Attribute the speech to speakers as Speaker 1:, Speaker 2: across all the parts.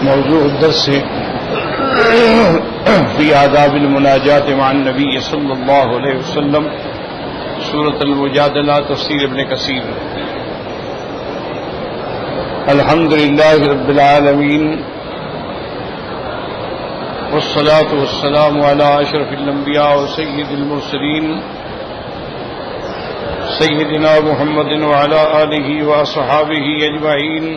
Speaker 1: موضوع الدرس في آداب المناجات مع النبي صلى الله عليه وسلم سورة المجادلة تفسير ابن كثير. الحمد لله رب العالمين والصلاة والسلام على أشرف الأنبياء وسيد المرسلين سيدنا محمد وعلى آله وأصحابه أجمعين.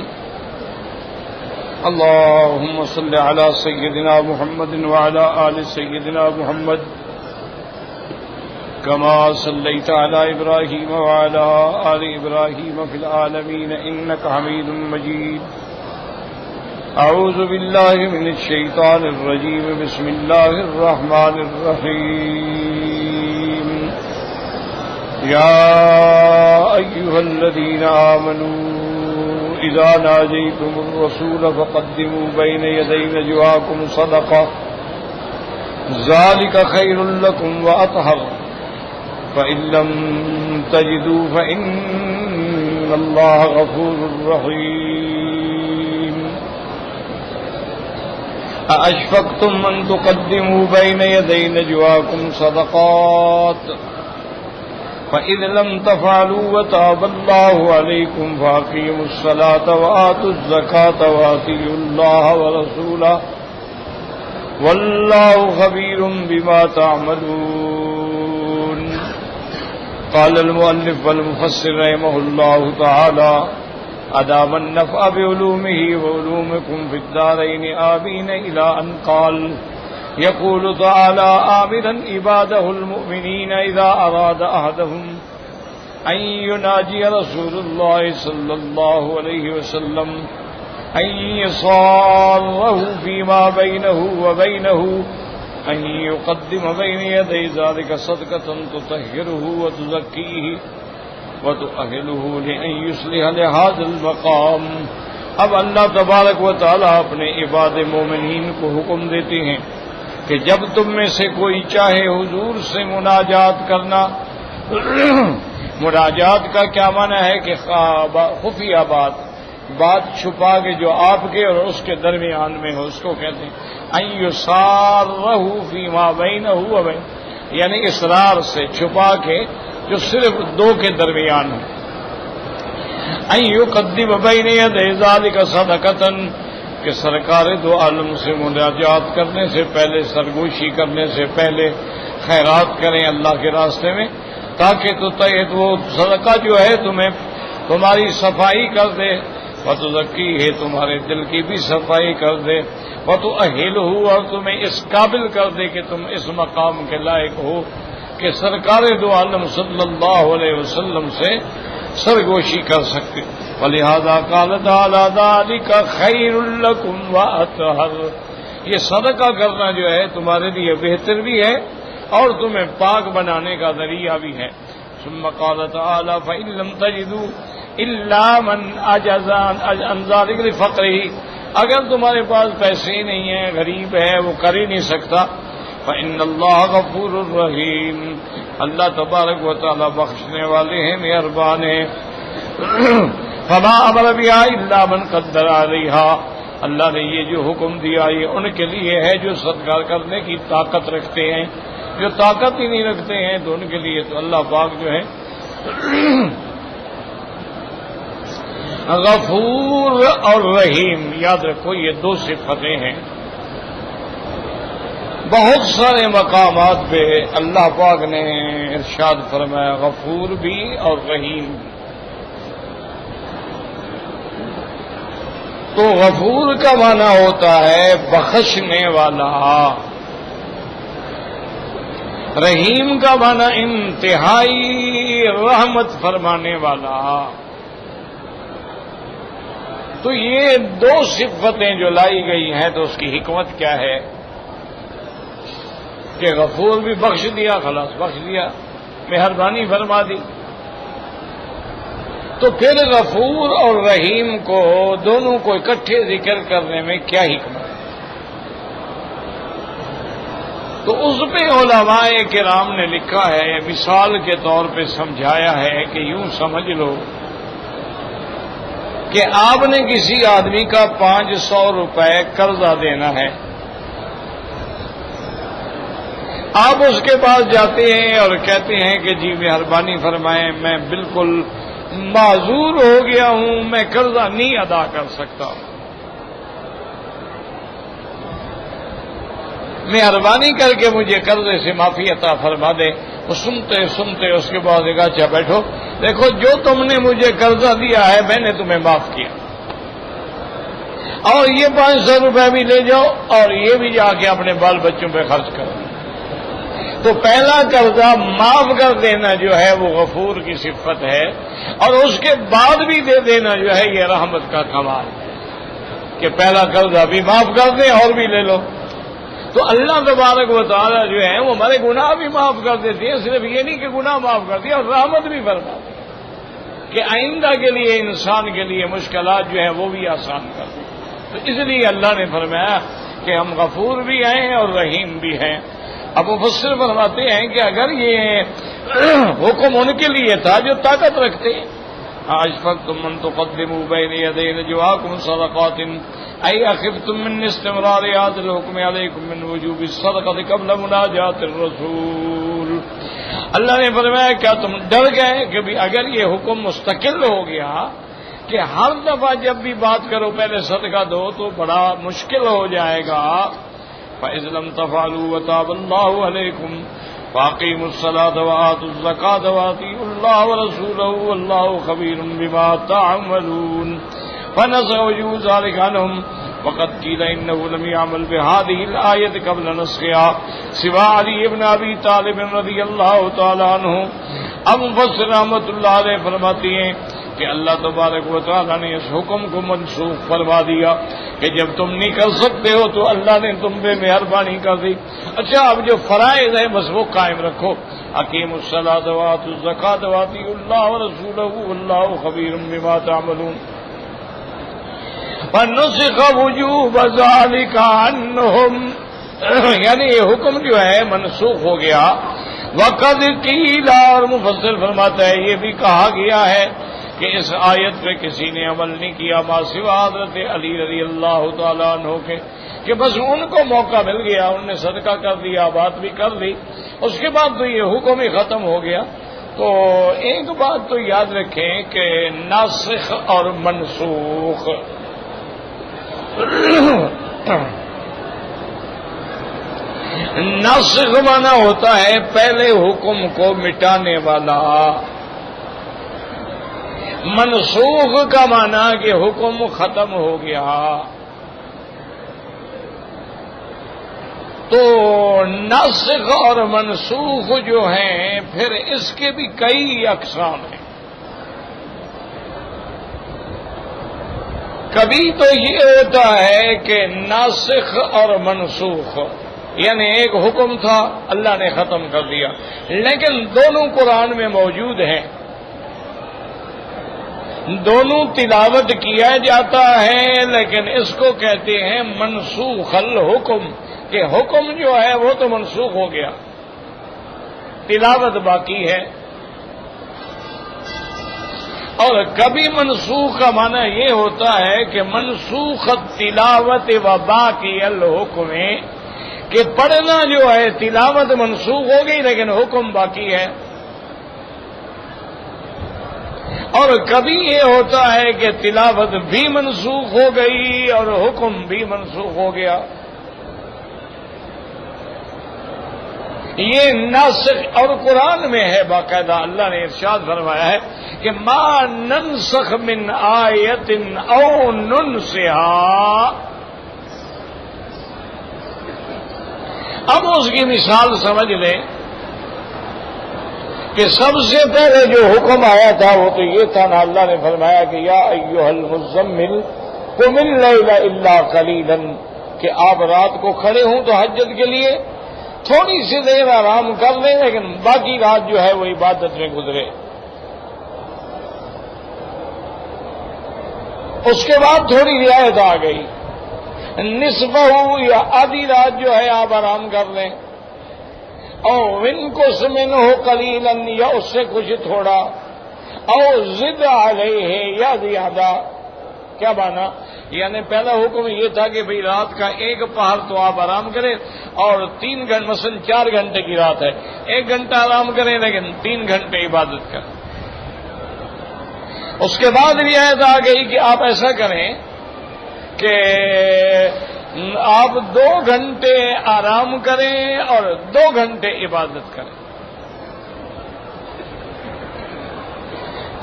Speaker 1: اللهم صل على سيدنا محمد وعلى آل سيدنا محمد كما صليت على إبراهيم وعلى آل إبراهيم في العالمين إنك حميد مجيد. أعوذ بالله من الشيطان الرجيم. بسم الله الرحمن الرحيم. يا أيها الذين آمنوا إذا ناجيتم الرسول فقدموا بين يدي نجواكم صدقة ذلك خير لكم وأطهر فإن لم تجدوا فإن الله غفور رحيم. أأشفقتم أن تقدموا بين يدي نجواكم صدقات فإذ لم تفعلوا وتاب الله عليكم فأقيموا الصلاة وآتوا الزكاة وأطيعوا الله ورسوله والله خبير بما تعملون. قال المؤلف والمفسر رحمه الله تعالى أدام النفع بعلومه وعلومكم في الدارين آمين إلى أن قال يقول تعالى آمرا عباده المؤمنين إذا أراد أحدهم أن يناجي رسول الله صلى الله عليه وسلم أن يصاره فيما بينه وبينه أن يقدم بين يدي ذلك صدقة تطهره وتزكيه وتؤهله لأن يصلح لهذا المقام. اب اللہ تبارک و تعالیٰ اپنے عباد مومنین کو حکم دیتے ہیں کہ جب تم میں سے کوئی چاہے حضور سے مناجات کرنا. مناجات کا کیا معنی ہے کہ خفیہ بات چھپا کے جو آپ کے اور اس کے درمیان میں ہو اس کو کہتے ہیں ان یسارہ فیما بینہ وبین، یعنی اسرار سے چھپا کے جو صرف دو کے درمیان ہو. ان یقدم بین یدی ذلک صدقۃ، کہ سرکار دو عالم سے مناجات کرنے سے پہلے، سرگوشی کرنے سے پہلے خیرات کریں اللہ کے راستے میں، تاکہ تو وہ صدقہ جو ہے تمہیں تمہاری صفائی کر دے، وتزکی ہے تمہارے دل کی بھی صفائی کر دے، وتؤہلہ اور تمہیں اس قابل کر دے کہ تم اس مقام کے لائق ہو کہ سرکار دو عالم صلی اللہ علیہ وسلم سے سرگوشی کر سکتے. وَلِهَذَا قَالَ تَعَالَىٰ ذَٰلِكَ خَيْرٌ لَّكُمْ وَأَطْهَرُ، یہ صدقہ کرنا جو ہے تمہارے لیے بہتر بھی ہے اور تمہیں پاک بنانے کا ذریعہ بھی ہے. ثُمَّ قَالَ تَعَالَىٰ فَإِن لَّمْ تَجِدُوا إِلَّا مَنْ عَجَزَ عَنْ ذَٰلِكَ لِفَقْرِهِ، اگر تمہارے پاس پیسے ہی نہیں ہیں، غریب ہے، وہ کر ہی نہیں سکتا، فَإِنَّ اللَّهَ غَفُورٌ رَّحِيمٌ، اللہ تبارک و تعالیٰ بخشنے والے ہیں، مہربان ہیں. فما امر بها الا من قدر علیہا، اللہ نے یہ جو حکم دیا یہ ان کے لیے ہے جو صدقہ کرنے کی طاقت رکھتے ہیں. جو طاقت ہی نہیں رکھتے ہیں تو ان کے لیے تو اللہ پاک جو ہے غفور اور رحیم. یاد رکھو یہ دو صفتیں ہیں. بہت سارے مقامات پہ اللہ پاک نے ارشاد فرمایا غفور بھی اور رحیم بھی. تو غفور کا معنی ہوتا ہے بخشنے والا، رحیم کا معنی انتہائی رحمت فرمانے والا. تو یہ دو صفتیں جو لائی گئی ہیں تو اس کی حکمت کیا ہے کہ غفور بھی بخش دیا، خلاص بخش دیا، مہربانی فرما دی. تو پھر غفور اور رحیم کو دونوں کو اکٹھے ذکر کرنے میں کیا حکمت ہے؟ تو اس پہ علماء کرام نے لکھا ہے، مثال کے طور پہ سمجھایا ہے کہ یوں سمجھ لو کہ آپ نے کسی آدمی کا 500 روپے قرضہ دینا ہے، آپ اس کے پاس جاتے ہیں اور کہتے ہیں کہ جی مہربانی فرمائیں، میں بالکل معذور ہو گیا ہوں، میں قرضہ نہیں ادا کر سکتا، مہربانی کر کے مجھے قرضے سے معافی عطا فرما دے۔ وہ سنتے سنتے اس کے بعد کہا اچھا بیٹھو، دیکھو جو تم نے مجھے قرضہ دیا ہے میں نے تمہیں معاف کیا، اور یہ 500 روپے بھی لے جاؤ اور یہ بھی جا کے اپنے بال بچوں پہ خرچ کرو۔ تو پہلا قرضہ معاف کر دینا جو ہے وہ غفور کی صفت ہے، اور اس کے بعد بھی دے دینا جو ہے یہ رحمت کا کمال ہے کہ پہلا قرضہ بھی معاف کر دیں اور بھی لے لو۔ تو اللہ تبارک و تعالیٰ جو ہے وہ ہمارے گناہ بھی معاف کر دیتے ہیں، صرف یہ نہیں کہ گناہ معاف کر دیا اور رحمت بھی فرما دی کہ آئندہ کے لیے انسان کے لیے مشکلات جو ہیں وہ بھی آسان کر دیں۔ تو اس لیے اللہ نے فرمایا کہ ہم غفور بھی ہیں اور رحیم بھی ہیں۔ اب مفسر فرماتے ہیں کہ اگر یہ حکم ان کے لیے تھا جو طاقت رکھتے ہیں، اشفقتم من تقدموا بین یدی نجواکم صدقات ای اخفتم من استمرار هذا الحکم علیکم من وجوب الصدقۃ قبل مناجات الرسول۔ اللہ نے فرمایا کیا تم ڈر گئے کہ بھی اگر یہ حکم مستقل ہو گیا کہ ہر دفعہ جب بھی بات کرو پہلے صدقہ دو تو بڑا مشکل ہو جائے گا۔ فَإِذْ لَمْ تَفْعَلُوا وَتَابَ اللَّهُ عَلَيْكُمْ فَأَقِيمُوا الصَّلَاةَ وَآتُوا الزَّكَاةَ وَأَطِيعُوا اللَّهَ وَرَسُولَهُ وَاللَّهُ خَبِيرٌ بِمَا تَعْمَلُونَ فَنَسَخَ ذَلِكَ عَنْهُمْ وَقَدْ قِيلَ إِنَّهُ لَمْ يَعْمَلْ بِهَذِهِ الْآيَةِ قَبْلَ نَسْخِهَا سِوَى عَلِيِّ بْنِ أَبِي طَالِبٍ رَضِيَ اللَّهُ تَعَالَى عَنْهُ۔ اب مفسر رحمۃ اللہ علیہ فرماتی ہیں کہ اللہ تبارک و تعالیٰ نے اس حکم کو منسوخ فرما دیا کہ جب تم نہیں کر سکتے ہو تو اللہ نے تم پہ مہربانی کر دی۔ اچھا اب جو فرائض ہیں بس وہ قائم رکھو، اقیموا الصلاۃ وآتوا الزکاۃ وأطیعوا اللہ ورسولہ واللہ خبیر بما تعملون۔ فنسخ وجوب ذلک عنہم، یعنی یہ حکم جو ہے منسوخ ہو گیا۔ وقد قیل، اور مفسر فرماتا ہے یہ بھی کہا گیا ہے کہ اس آیت پہ کسی نے عمل نہیں کیا ما سوا حضرت علی رضی اللہ تعالیٰ عنہ کے، کہ بس ان کو موقع مل گیا، انہوں نے صدقہ کر دیا، بات بھی کر لی، اس کے بعد تو یہ حکم ہی ختم ہو گیا۔ تو ایک بات تو یاد رکھیں کہ ناسخ اور منسوخ ناسخ مانا ہوتا ہے پہلے حکم کو مٹانے والا، منسوخ کا معنی کہ حکم ختم ہو گیا۔ تو ناسخ اور منسوخ جو ہیں پھر اس کے بھی کئی اقسام ہیں۔ کبھی تو یہ ہوتا ہے کہ ناسخ اور منسوخ، یعنی ایک حکم تھا اللہ نے ختم کر دیا، لیکن دونوں قرآن میں موجود ہیں، دونوں تلاوت کیا جاتا ہے، لیکن اس کو کہتے ہیں منسوخ الحکم، کہ حکم جو ہے وہ تو منسوخ ہو گیا، تلاوت باقی ہے۔ اور کبھی منسوخ کا معنی یہ ہوتا ہے کہ منسوخ تلاوت و باقی الحکم، کہ پڑھنا جو ہے تلاوت منسوخ ہو گئی لیکن حکم باقی ہے۔ اور کبھی یہ ہوتا ہے کہ تلاوت بھی منسوخ ہو گئی اور حکم بھی منسوخ ہو گیا۔ یہ ناسخ، اور قرآن میں ہے باقاعدہ، اللہ نے ارشاد فرمایا ہے کہ ما ننسخ من آیت او ننسها۔ اب اس کی مثال سمجھ لیں کہ سب سے پہلے جو حکم آیا تھا وہ تو یہ تھا نا، اللہ نے فرمایا کہ یا ایھا المزمل قم اللیل الا قلیلا، کہ آپ رات کو کھڑے ہوں تو تہجد کے لیے تھوڑی سی دیر آرام کر لیں، لیکن باقی رات جو ہے وہ عبادت میں گزرے۔ اس کے بعد تھوڑی رعایت آ گئی، نصفہ یا آدھی رات جو ہے آپ آرام کر لیں، او وانقص منہ قلیلا، یا اس سے کچھ تھوڑا، او زد علیہ یا زیادہ، کیا مانا؟ یعنی پہلا حکم یہ تھا کہ بھئی رات کا ایک پہر تو آپ آرام کریں، اور 3 گھنٹے مثلا 4 گھنٹے کی رات ہے، 1 گھنٹہ آرام کریں لیکن 3 گھنٹے عبادت کریں۔ اس کے بعد رعایت آ گئی کہ آپ ایسا کریں کہ آپ 2 گھنٹے آرام کریں اور 2 گھنٹے عبادت کریں۔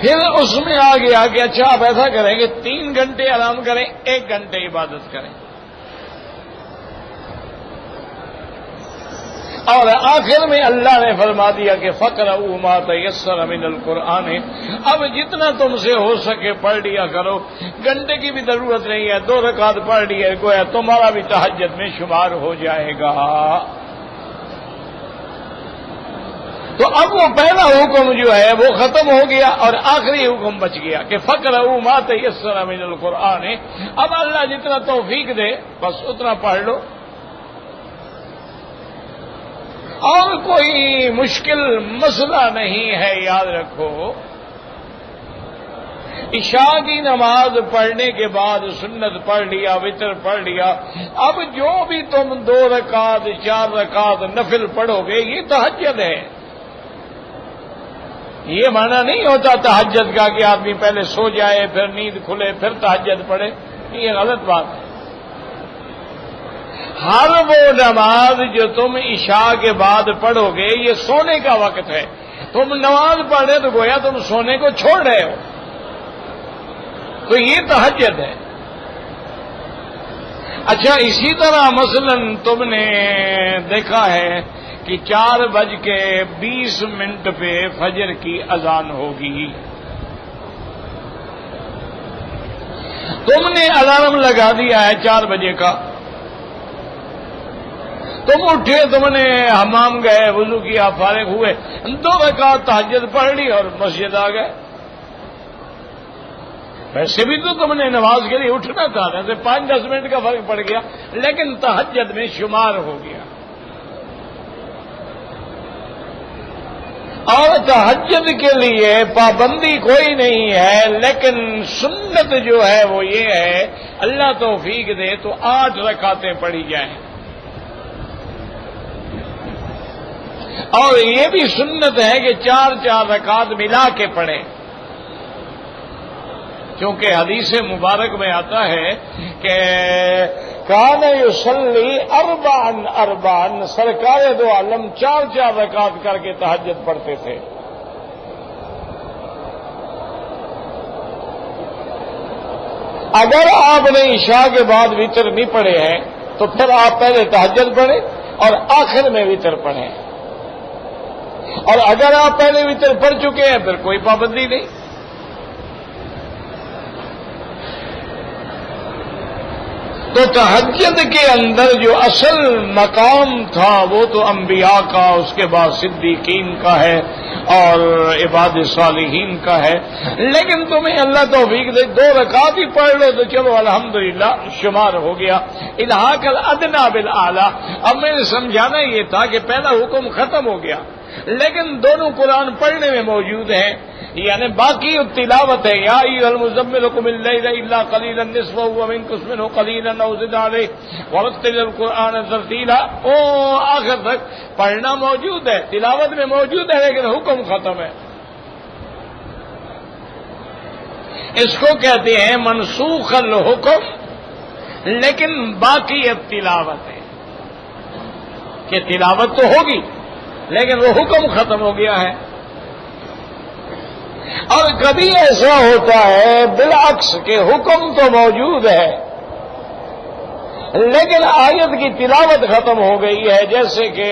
Speaker 1: پھر اس میں آ گیا کہ اچھا آپ ایسا کریں کہ 3 گھنٹے آرام کریں، 1 گھنٹے عبادت کریں، اور آخر میں اللہ نے فرما دیا کہ فَقْرَؤُوا مَا تَيَسَّرَ مِنَ الْقُرْآنِ، اب جتنا تم سے ہو سکے پڑھ لیا کرو، گھنٹے کی بھی ضرورت نہیں ہے، 2 رکعت پڑھ لیا گویا تمہارا بھی تہجد میں شمار ہو جائے گا۔ تو اب وہ پہلا حکم جو ہے وہ ختم ہو گیا اور آخری حکم بچ گیا کہ فَقْرَؤُوا مَا تَيَسَّرَ مِنَ الْقُرْآنِ، اب اللہ جتنا توفیق دے بس اتنا پڑھ لو، اور کوئی مشکل مسئلہ نہیں ہے۔ یاد رکھو، عشاء کی نماز پڑھنے کے بعد سنت پڑھ لیا، وتر پڑھ لیا، اب جو بھی تم 2 رکعت 4 رکعت نفل پڑھو گے یہ تہجد ہے۔ یہ معنی نہیں ہوتا تہجد کا کہ آدمی پہلے سو جائے پھر نیند کھلے پھر تہجد پڑھے، یہ غلط بات ہے۔ ہر وہ نماز جو تم عشاء کے بعد پڑھو گے یہ سونے کا وقت ہے، تم نماز پڑھ رہے تو گویا تم سونے کو چھوڑ رہے ہو، تو یہ تہجد ہے۔ اچھا اسی طرح مثلا تم نے دیکھا ہے کہ 4:20 پہ فجر کی اذان ہوگی، تم نے الارم لگا دیا ہے 4 بجے کا، تم اٹھے، تم نے حمام گئے، وضو کیا، فارغ ہوئے، 2 رکعت تہجد پڑھ لی اور مسجد آ گئے۔ ویسے بھی تو تم نے نماز کے لیے اٹھنا تھا، جیسے 5-10 منٹ کا فرق پڑ گیا لیکن تہجد میں شمار ہو گیا۔ اور تہجد کے لیے پابندی کوئی نہیں ہے، لیکن سنت جو ہے وہ یہ ہے اللہ توفیق دے تو 8 رکعتیں پڑھی جائیں، اور یہ بھی سنت ہے کہ 4 رکعت ملا کے پڑھیں، کیونکہ حدیث مبارک میں آتا ہے کہ کان یصلی 4 سرکار دو عالم 4 رکعت کر کے تہجد پڑھتے تھے۔ اگر آپ نے عشاء کے بعد وتر نہیں پڑھے ہیں تو پھر آپ پہلے تہجد پڑھیں اور آخر میں وتر پڑھیں، اور اگر آپ پہلے وتر پڑھ چکے ہیں پھر کوئی پابندی نہیں۔ تو تہجد کے اندر جو اصل مقام تھا وہ تو انبیاء کا، اس کے بعد صدیقین کا ہے اور عباد صالحین کا ہے، لیکن تمہیں اللہ توفیق دے 2 رکعت ہی پڑھ لو تو چلو الحمدللہ شمار ہو گیا۔ الحاق الادنی بالاعلی، اب میں نے سمجھانا یہ تھا کہ پہلا حکم ختم ہو گیا لیکن دونوں قرآن پڑھنے میں موجود ہیں، یعنی باقی تلاوت ہے، یا ایھا المزمل قم اللیل الا قلیلا نصفہ وانقص منہ قلیلا او زد علیہ ورتل القرآن ترتیلا، آخر تک پڑھنا موجود ہے، تلاوت میں موجود ہے، لیکن حکم ختم ہے۔ اس کو کہتے ہیں منسوخ الحکم، لیکن باقی اب تلاوت ہے کہ تلاوت تو ہوگی لیکن وہ حکم ختم ہو گیا ہے۔ اور کبھی ایسا ہوتا ہے بالعکس کہ حکم تو موجود ہے لیکن آیت کی تلاوت ختم ہو گئی ہے، جیسے کہ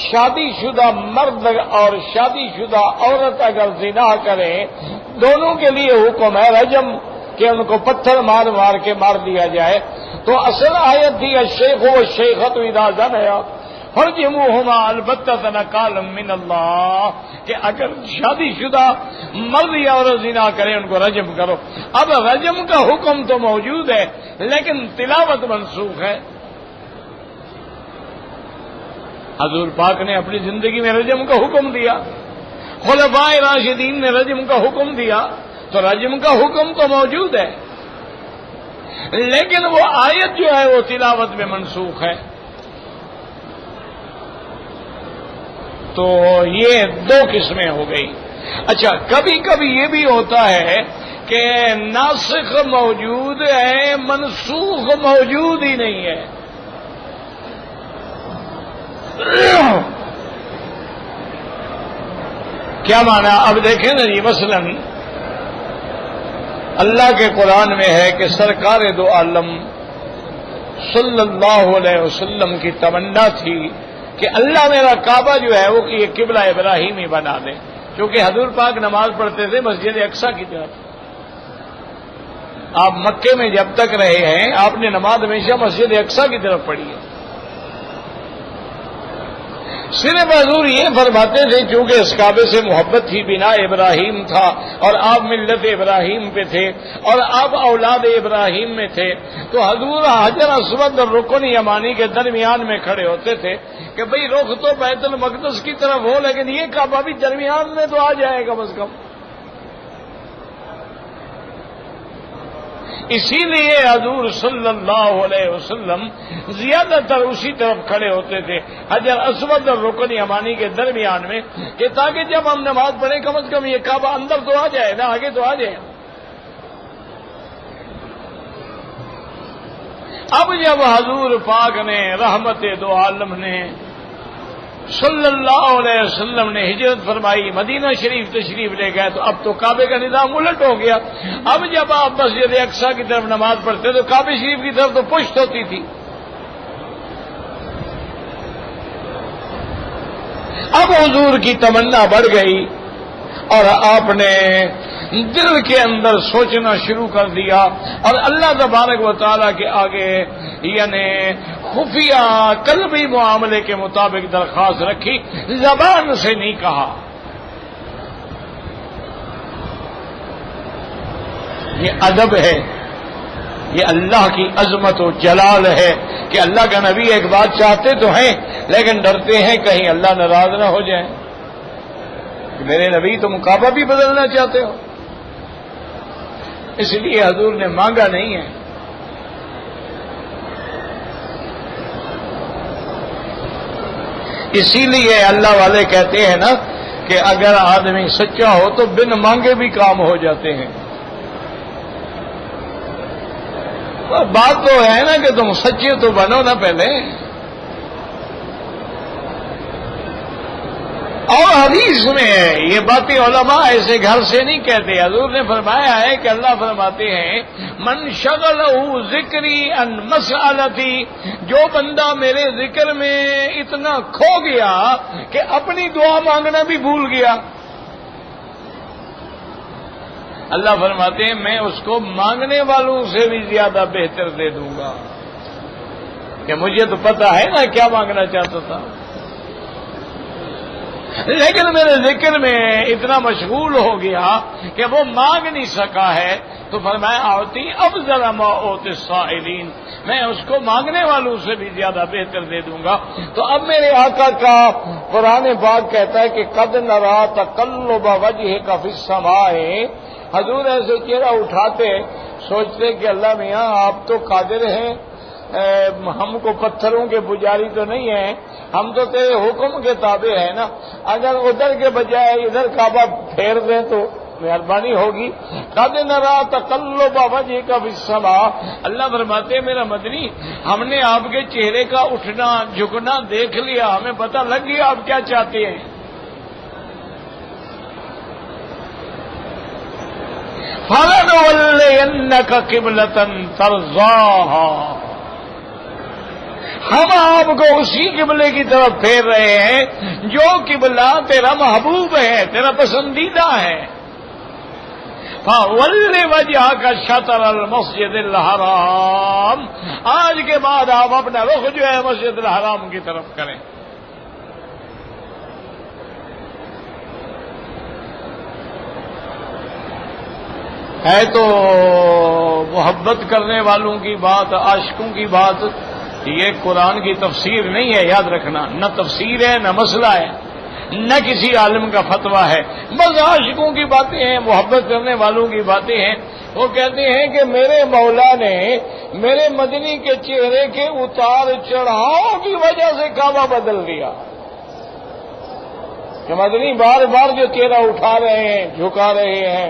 Speaker 1: شادی شدہ مرد اور شادی شدہ عورت اگر زنا کریں دونوں کے لیے حکم ہے رجم، کہ ان کو پتھر مار مار کے مار دیا جائے، تو اصل آیت تھی الشیخ والشیخۃ اذا زنیا فرجموہما البتۃ نکالا من اللہ، کہ اگر شادی شدہ مرد یا عورت زنا کرے ان کو رجم کرو۔ اب رجم کا حکم تو موجود ہے لیکن تلاوت منسوخ ہے۔ حضور پاک نے اپنی زندگی میں رجم کا حکم دیا، خلفائے راشدین نے رجم کا حکم دیا، تو رجم کا حکم تو موجود ہے لیکن وہ آیت جو ہے وہ تلاوت میں منسوخ ہے. تو یہ دو قسمیں ہو گئی. اچھا، کبھی کبھی یہ بھی ہوتا ہے کہ ناسخ موجود ہے، منسوخ موجود ہی نہیں ہے. کیا معنی؟ اب دیکھیں نا جی، مثلا اللہ کے قرآن میں ہے کہ سرکار دو عالم صلی اللہ علیہ وسلم کی تمنا تھی کہ اللہ میرا کعبہ جو ہے وہ یہ قبلہ ابراہیمی بنا دے، کیونکہ حضور پاک نماز پڑھتے تھے مسجد اقصی کی طرف. آپ مکے میں جب تک رہے ہیں آپ نے نماز ہمیشہ مسجد اقصی کی طرف پڑھی ہے. صرف حضور یہ فرماتے تھے چونکہ اس کعبے سے محبت تھی، بنا ابراہیم تھا اور آپ ملت ابراہیم پہ تھے اور آپ اولاد ابراہیم میں تھے، تو حضور حجر اسود اور رکن یمانی کے درمیان میں کھڑے ہوتے تھے کہ بھئی رخ تو بیت المقدس کی طرف ہو لیکن یہ کعبہ بھی درمیان میں تو آ جائے کم از کم. اسی لیے حضور صلی اللہ علیہ وسلم زیادہ تر اسی طرف کھڑے ہوتے تھے، حجر اسود اور رکن یمانی کے درمیان میں، کہ تاکہ جب ہم نماز پڑھیں کم از کم یہ کعبہ اندر تو آ جائے نا، آگے تو آ جائے. اب جب حضور پاک نے رحمت دو عالم نے صلی اللہ علیہ وسلم نے ہجرت فرمائی، مدینہ شریف تشریف لے گئے، تو اب تو کعبے کا نظام الٹ ہو گیا. اب جب آپ مسجد اقصی کی طرف نماز پڑھتے تو کعبے شریف کی طرف تو پشت ہوتی تھی. اب حضور کی تمنا بڑھ گئی اور آپ نے دل کے اندر سوچنا شروع کر دیا اور اللہ تبارک و تعالیٰ کے آگے یعنی خفیہ قلبی معاملے کے مطابق درخواست رکھی، زبان سے نہیں کہا. یہ ادب ہے، یہ اللہ کی عظمت و جلال ہے کہ اللہ کا نبی ایک بات چاہتے تو ہیں لیکن ڈرتے ہیں کہیں اللہ ناراض نہ ہو جائے کہ میرے نبی تم کعبہ بھی بدلنا چاہتے ہو. اس لیے حضور نے مانگا نہیں ہے. اسی لیے اللہ والے کہتے ہیں نا کہ اگر آدمی سچا ہو تو بن مانگے بھی کام ہو جاتے ہیں. بات تو ہے نا کہ تم سچے تو بنو نا پہلے. اور حدیث میں یہ باتیں علماء ایسے گھر سے نہیں کہتے. حضور نے فرمایا ہے کہ اللہ فرماتے ہیں من شغلہ ذکری ان مسألتی، جو بندہ میرے ذکر میں اتنا کھو گیا کہ اپنی دعا مانگنا بھی بھول گیا، اللہ فرماتے ہیں میں اس کو مانگنے والوں سے بھی زیادہ بہتر دے دوں گا. کہ مجھے تو پتا ہے نا کیا مانگنا چاہتا تھا، لیکن میرے ذکر میں اتنا مشغول ہو گیا کہ وہ مانگ نہیں سکا ہے. تو فرمایا آتی افضل ما اوتی السائلین، میں اس کو مانگنے والوں سے بھی زیادہ بہتر دے دوں گا. تو اب میرے آقا کا قرآن پاک کہتا ہے کہ قد نرا تقلب وجہک فی السماء، حضور ایسے چہرہ اٹھاتے سوچتے کہ اللہ میاں آپ تو قادر ہیں، ہم کو پتھروں کے پجاری تو نہیں ہیں، ہم تو تیرے حکم کے تابع ہیں نا، اگر ادھر کے بجائے ادھر کعبہ پھیر دیں تو مہربانی ہوگی. قد نرا تقلب وجہک فی السماء، اللہ فرماتے ہیں میرا مدنی ہم نے آپ کے چہرے کا اٹھنا جھکنا دیکھ لیا، ہمیں پتہ لگ گیا آپ کیا چاہتے ہیں. فَلَنُوَلِّيَنَّكَ قِبْلَةً تَرْضَاهَا، ہم آپ کو اسی قبلے کی طرف پھیر رہے ہیں جو قبلہ تیرا محبوب ہے، تیرا پسندیدہ ہے. فَوَلِّ وَجْهَكَ شَطْرَ الْمَسْجِدِ الْحَرَامِ، آج کے بعد آپ اپنا رخ جو ہے مسجد الحرام کی طرف کریں. ہے تو محبت کرنے والوں کی بات، عاشقوں کی بات، یہ قرآن کی تفسیر نہیں ہے، یاد رکھنا، نہ تفسیر ہے نہ مسئلہ ہے نہ کسی عالم کا فتویٰ ہے، بس عاشقوں کی باتیں ہیں، محبت کرنے والوں کی باتیں ہیں. وہ کہتے ہیں کہ میرے مولا نے میرے مدنی کے چہرے کے اتار چڑھاؤ کی وجہ سے کعبہ بدل دیا کہ مدنی بار بار جو چہرہ اٹھا رہے ہیں جھکا رہے ہیں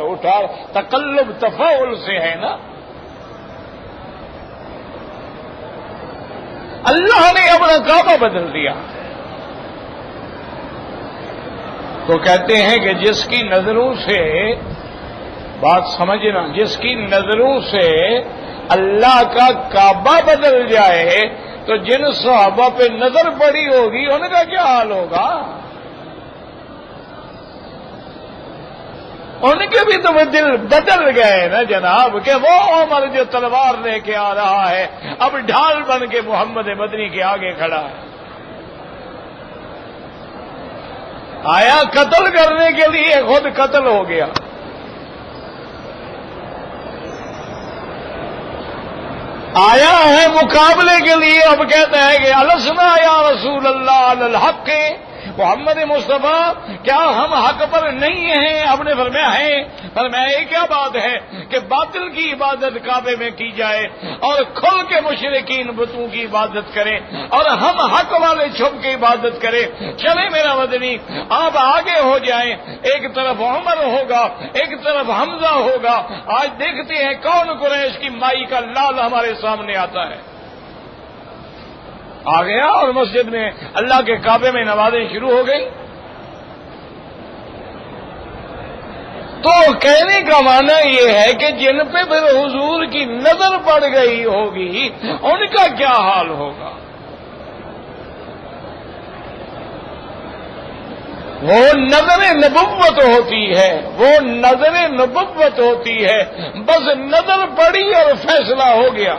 Speaker 1: تقلب تفاعل سے ہے نا. اللہ نے اپنا کعبہ بدل دیا. تو کہتے ہیں کہ جس کی نظروں سے بات سمجھنا، جس کی نظروں سے اللہ کا کعبہ بدل جائے تو جن صحابہ پہ نظر پڑی ہوگی ان کا کیا حال ہوگا؟ ان کے بھی تو دل بدل گئے نا جناب، کہ وہ عمر جو تلوار لے کے آ رہا ہے اب ڈھال بن کے محمد مدنی کے آگے کھڑا ہے. آیا قتل کرنے کے لیے، خود قتل ہو گیا. آیا ہے مقابلے کے لیے، اب کہتا ہے کہ السنا یا رسول اللہ علی الحق، محمد مصطفیٰ کیا ہم حق پر نہیں ہیں؟ اب نے فرمایا ہے. فرمایا یہ کیا بات ہے کہ باطل کی عبادت کعبے میں کی جائے اور کھل کے مشرکین بتوں کی عبادت کریں اور ہم حق والے چھپ کے عبادت کریں. چلے میرا مدنی آپ آگے ہو جائیں، ایک طرف عمر ہوگا ایک طرف حمزہ ہوگا. آج دیکھتے ہیں کون قریش کی مائی کا لال ہمارے سامنے آتا ہے. آ گیا اور مسجد میں اللہ کے کعبے میں نمازیں شروع ہو گئی. تو کہنے کا معنی یہ ہے کہ جن پہ پھر حضور کی نظر پڑ گئی ہوگی ان کا کیا حال ہوگا؟ وہ نظر نبوت ہوتی ہے، وہ نظر نبوت ہوتی ہے. بس نظر پڑی اور فیصلہ ہو گیا.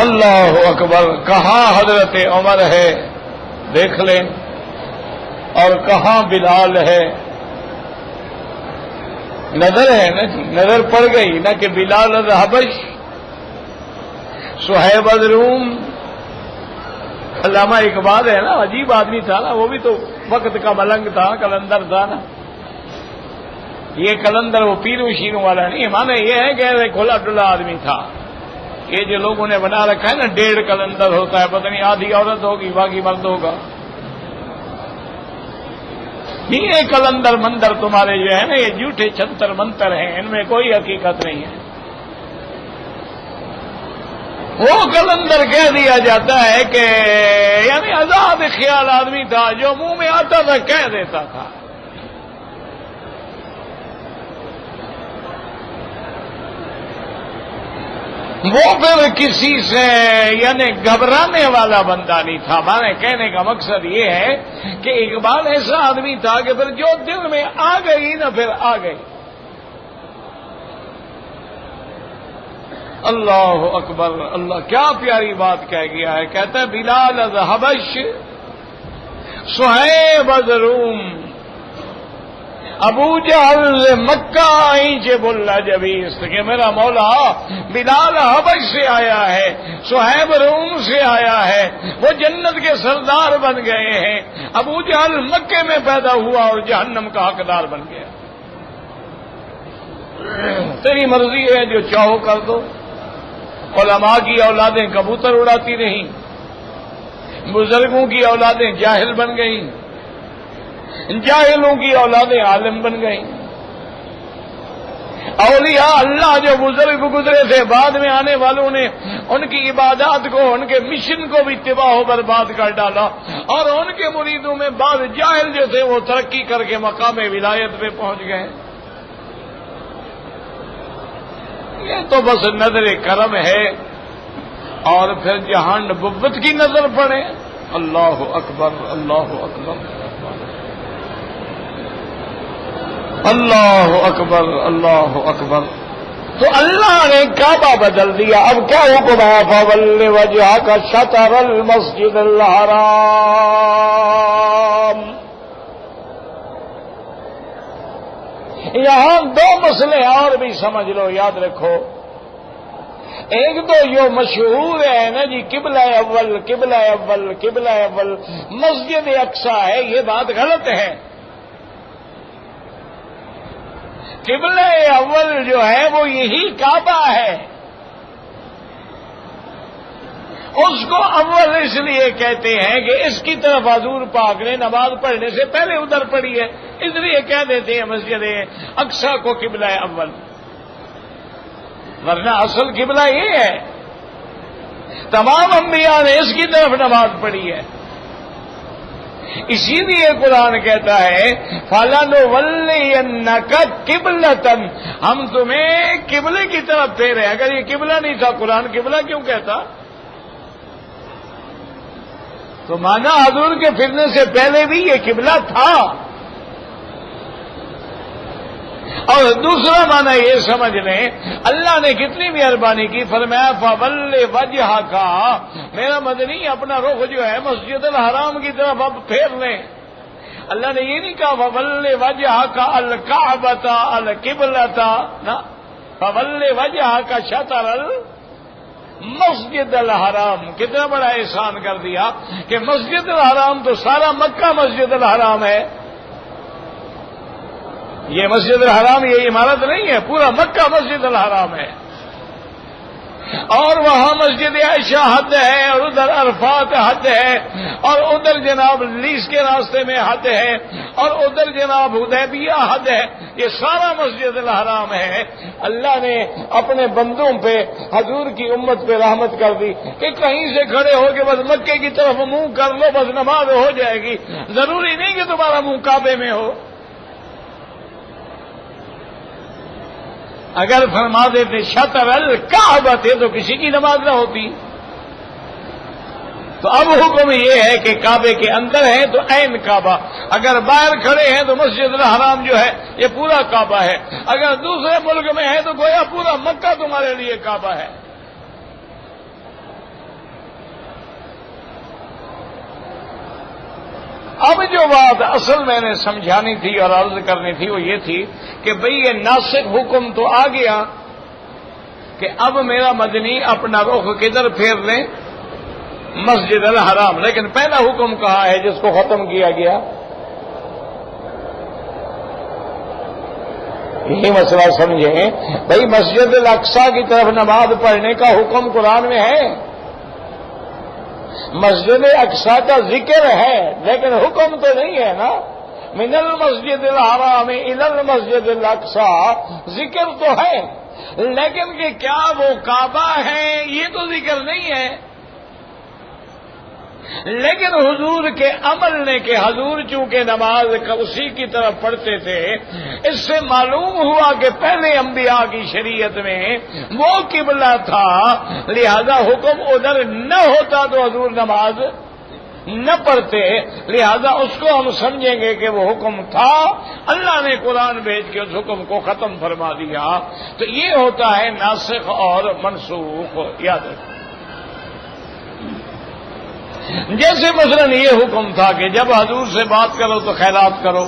Speaker 1: اللہ اکبر. کہاں حضرت عمر ہے دیکھ لیں اور کہاں بلال ہے. نظر ہے نا جی، نظر پڑ گئی نا کہ بلال الحبش، صہیب الروم. علامہ اقبال ہے نا، عجیب آدمی تھا نا، وہ بھی تو وقت کا ملنگ تھا، کلندر تھا نا. یہ کلندر وہ پیروں شیروں والا نہیں، مانا یہ ہے کہ کھلا ڈلا آدمی تھا. یہ جو لوگوں نے بنا رکھا ہے نا 1.5 کلندر ہوتا ہے، پتہ نہیں آدھی عورت ہوگی باقی مرد ہوگا. یہ کلندر مندر تمہارے جو ہے نا یہ جھوٹے چھنتر منتر ہیں، ان میں کوئی حقیقت نہیں ہے. وہ کلندر کہہ دیا جاتا ہے کہ یعنی آزاد خیال آدمی تھا جو منہ میں آتا تھا کہہ دیتا تھا. وہ پھر کسی سے یعنی گھبرانے والا بندہ نہیں تھا. ہمارے کہنے کا مقصد یہ ہے کہ اقبال ایسا آدمی تھا کہ پھر جو دل میں آ گئی نا پھر آ گئی. اللہ اکبر. اللہ کیا پیاری بات کہہ گیا ہے. کہتا ہے بلال از حبش صہیب از روم ابو جہل مکہ اینچے بلا جبیست. کہ میرا مولا بلال حبش سے آیا ہے، صہیب روم سے آیا ہے، وہ جنت کے سردار بن گئے ہیں. ابو جہل مکے میں پیدا ہوا اور جہنم کا حقدار بن گیا. تیری مرضی ہے، جو چاہو کر دو. علماء کی اولادیں کبوتر اڑاتی رہیں، بزرگوں کی اولادیں جاہل بن گئیں، جاہلوں کی اولادیں عالم بن گئیں. اولیاء اللہ جو بزرگ گزرے تھے بعد میں آنے والوں نے ان کی عبادات کو، ان کے مشن کو بھی تباہ و برباد کر ڈالا، اور ان کے مریدوں میں بعض جاہل جو تھے وہ ترقی کر کے مقام ولایت پہ پہنچ گئے. یہ تو بس نظر کرم ہے. اور پھر جہاں نبوت کی نظر پڑے. اللہ اکبر اللہ اکبر اللہ اکبر اللہ اکبر. تو اللہ نے کعبہ بدل دیا. اب کیا حکم ہے؟ فَوَلِّ وَجْهَكَ شَطْرَ الْمَسْجِدِ الْحَرَامِ. یہاں 2 مسئلے اور بھی سمجھ لو، یاد رکھو. ایک تو جو مشہور ہے نا جی قبلہ اول قبلہ اول قبلہ اول مسجد اقصی ہے، یہ بات غلط ہے۔ قبلہ اول جو ہے وہ یہی کعبہ ہے، اس کو اول اس لیے کہتے ہیں کہ اس کی طرف حضور پاک نے نماز پڑھنے سے پہلے ادھر پڑھی ہے، اس لیے کہہ دیتے ہیں مسجد اقصی کو قبلہ اول، ورنہ اصل قبلہ یہ ہے، تمام انبیاء نے اس کی طرف نماز پڑھی ہے۔ اسی لیے قرآن کہتا ہے فَلَنُوَلِّيَنَّكَ قِبْلَةً، ہم تمہیں قبلے کی طرف پھیرے۔ اگر یہ قبلہ نہیں تھا قرآن قبلہ کیوں کہتا؟ تو مانا حضور کے پھرنے سے پہلے بھی یہ قبلہ تھا۔ اور دوسرا معنی یہ سمجھ لیں، اللہ نے کتنی مہربانی کی، فرمایا فَوَلِّ وَجْهَكَ، میرا مدنی اپنا رخ جو ہے مسجد الحرام کی طرف اب پھیر لیں۔ اللہ نے یہ نہیں کہا فَوَلِّ وَجْهَكَ الْكَعْبَةَ الْقِبْلَةَ، نہ، فَوَلِّ وَجْهَكَ شَطْرَ المسجد الحرام۔ کتنا بڑا احسان کر دیا کہ مسجد الحرام تو سارا مکہ مسجد الحرام ہے، یہ مسجد الحرام یہ عمارت نہیں ہے، پورا مکہ مسجد الحرام ہے، اور وہاں مسجد عائشہ حد ہے، اور ادھر عرفات حد ہے، اور ادھر جناب لیس کے راستے میں حد ہے، اور ادھر جناب حدیبیہ حد ہے، یہ سارا مسجد الحرام ہے۔ اللہ نے اپنے بندوں پہ حضور کی امت پہ رحمت کر دی کہ کہیں سے کھڑے ہو کے بس مکے کی طرف منہ کر لو، بس نماز ہو جائے گی، ضروری نہیں کہ تمہارا منہ کعبے میں ہو۔ اگر فرما دیتے شطر الکعبہ تھے تو کسی کی نماز نہ ہوتی۔ تو اب حکم یہ ہے کہ کعبے کے اندر ہیں تو عین کعبہ، اگر باہر کھڑے ہیں تو مسجد الحرام جو ہے یہ پورا کعبہ ہے، اگر دوسرے ملک میں ہے تو گویا پورا مکہ تمہارے لیے کعبہ ہے۔ اب جو بات اصل میں نے سمجھانی تھی اور عرض کرنی تھی وہ یہ تھی کہ بھئی یہ ناسخ حکم تو آ گیا کہ اب میرا مدنی اپنا رخ کدھر پھیر لیں، مسجد الحرام، لیکن پہلا حکم کہا ہے جس کو ختم کیا گیا؟ یہی مسئلہ سمجھیں بھئی، مسجد الاقصی کی طرف نماز پڑھنے کا حکم قرآن میں ہے، مسجد اقصی کا ذکر ہے لیکن حکم تو نہیں ہے نا۔ من المسجد الحرام الی المسجد الاقصی ذکر تو ہے، لیکن کہ کیا وہ کعبہ ہے یہ تو ذکر نہیں ہے۔ لیکن حضور کے عمل نے کہ حضور چونکہ نماز اسی کی طرف پڑھتے تھے، اس سے معلوم ہوا کہ پہلے انبیاء کی شریعت میں وہ قبلہ تھا، لہذا حکم ادھر نہ ہوتا تو حضور نماز نہ پڑھتے، لہذا اس کو ہم سمجھیں گے کہ وہ حکم تھا، اللہ نے قرآن بھیج کے اس حکم کو ختم فرما دیا۔ تو یہ ہوتا ہے ناسخ اور منسوخ، یاد رکھیں۔ جیسے مثلا یہ حکم تھا کہ جب حضور سے بات کرو تو خیرات کرو،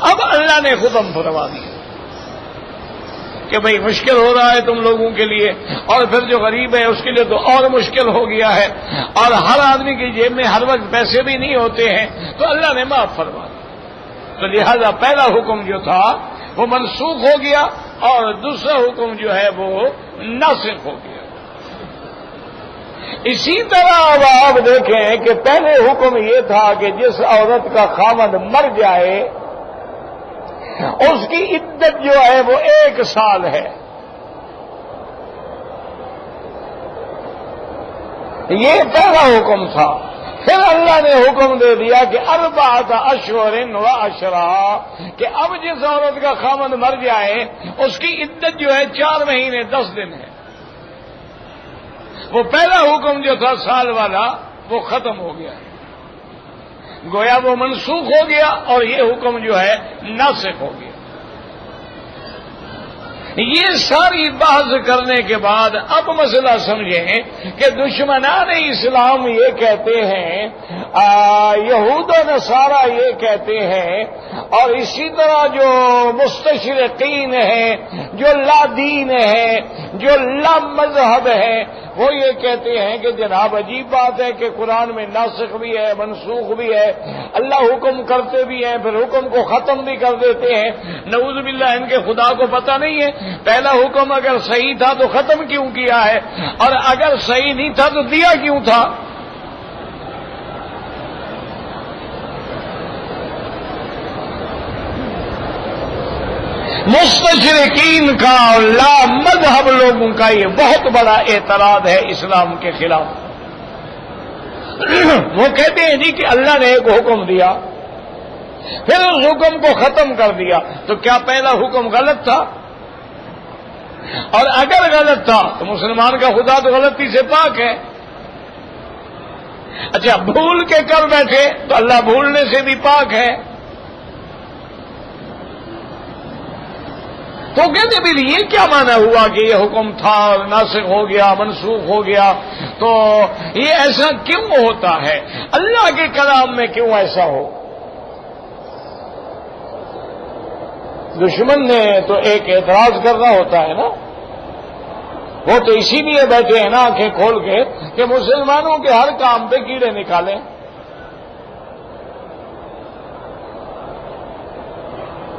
Speaker 1: اب اللہ نے ختم فرما دیا کہ بھئی مشکل ہو رہا ہے تم لوگوں کے لیے، اور پھر جو غریب ہے اس کے لیے تو اور مشکل ہو گیا ہے، اور ہر آدمی کی جیب میں ہر وقت پیسے بھی نہیں ہوتے ہیں، تو اللہ نے معاف فرما دیا۔ تو لہذا پہلا حکم جو تھا وہ منسوخ ہو گیا، اور دوسرا حکم جو ہے وہ ناسخ ہو گیا۔ اسی طرح اب آپ دیکھیں کہ پہلے حکم یہ تھا کہ جس عورت کا خاوند مر جائے اس کی عدت جو ہے وہ 1 سال ہے، یہ پہلا حکم تھا۔ پھر اللہ نے حکم دے دیا کہ 4 اشہر و عشرہ، کہ اب جس عورت کا خاوند مر جائے اس کی عدت جو ہے 4 مہینے 10 دن ہے۔ وہ پہلا حکم جو تھا سال والا وہ ختم ہو گیا، گویا وہ منسوخ ہو گیا، اور یہ حکم جو ہے ناسخ ہو گیا۔ یہ ساری بحث کرنے کے بعد اب مسئلہ سمجھیں کہ دشمنان اسلام یہ کہتے ہیں، یہود و نصارہ یہ کہتے ہیں، اور اسی طرح جو مستشرقین ہیں، جو لا دین ہیں، جو لا مذہب ہے وہ یہ کہتے ہیں کہ جناب عجیب بات ہے کہ قرآن میں ناسخ بھی ہے منسوخ بھی ہے، اللہ حکم کرتے بھی ہیں پھر حکم کو ختم بھی کر دیتے ہیں۔ نعوذ باللہ ان کے خدا کو پتہ نہیں ہے پہلا حکم اگر صحیح تھا تو ختم کیوں کیا ہے، اور اگر صحیح نہیں تھا تو دیا کیوں تھا؟ مستشرقین کا اور لا مذہب لوگوں کا یہ بہت بڑا اعتراض ہے اسلام کے خلاف۔ وہ کہتے ہیں جی کہ اللہ نے ایک حکم دیا پھر اس حکم کو ختم کر دیا، تو کیا پہلا حکم غلط تھا؟ اور اگر غلط تھا تو مسلمان کا خدا تو غلطی سے پاک ہے۔ اچھا بھول کے کر بیٹھے تو اللہ بھولنے سے بھی پاک ہے۔ تو کہتے بھی یہ کیا معنی ہوا کہ یہ حکم تھا ناسخ ہو گیا منسوخ ہو گیا، تو یہ ایسا کیوں ہوتا ہے؟ اللہ کے کلام میں کیوں ایسا ہو؟ دشمن نے تو ایک اعتراض کرنا ہوتا ہے نا، وہ تو اسی لیے بیٹھے ہیں نا آنکھیں کھول کے کہ مسلمانوں کے ہر کام پہ کیڑے نکالیں۔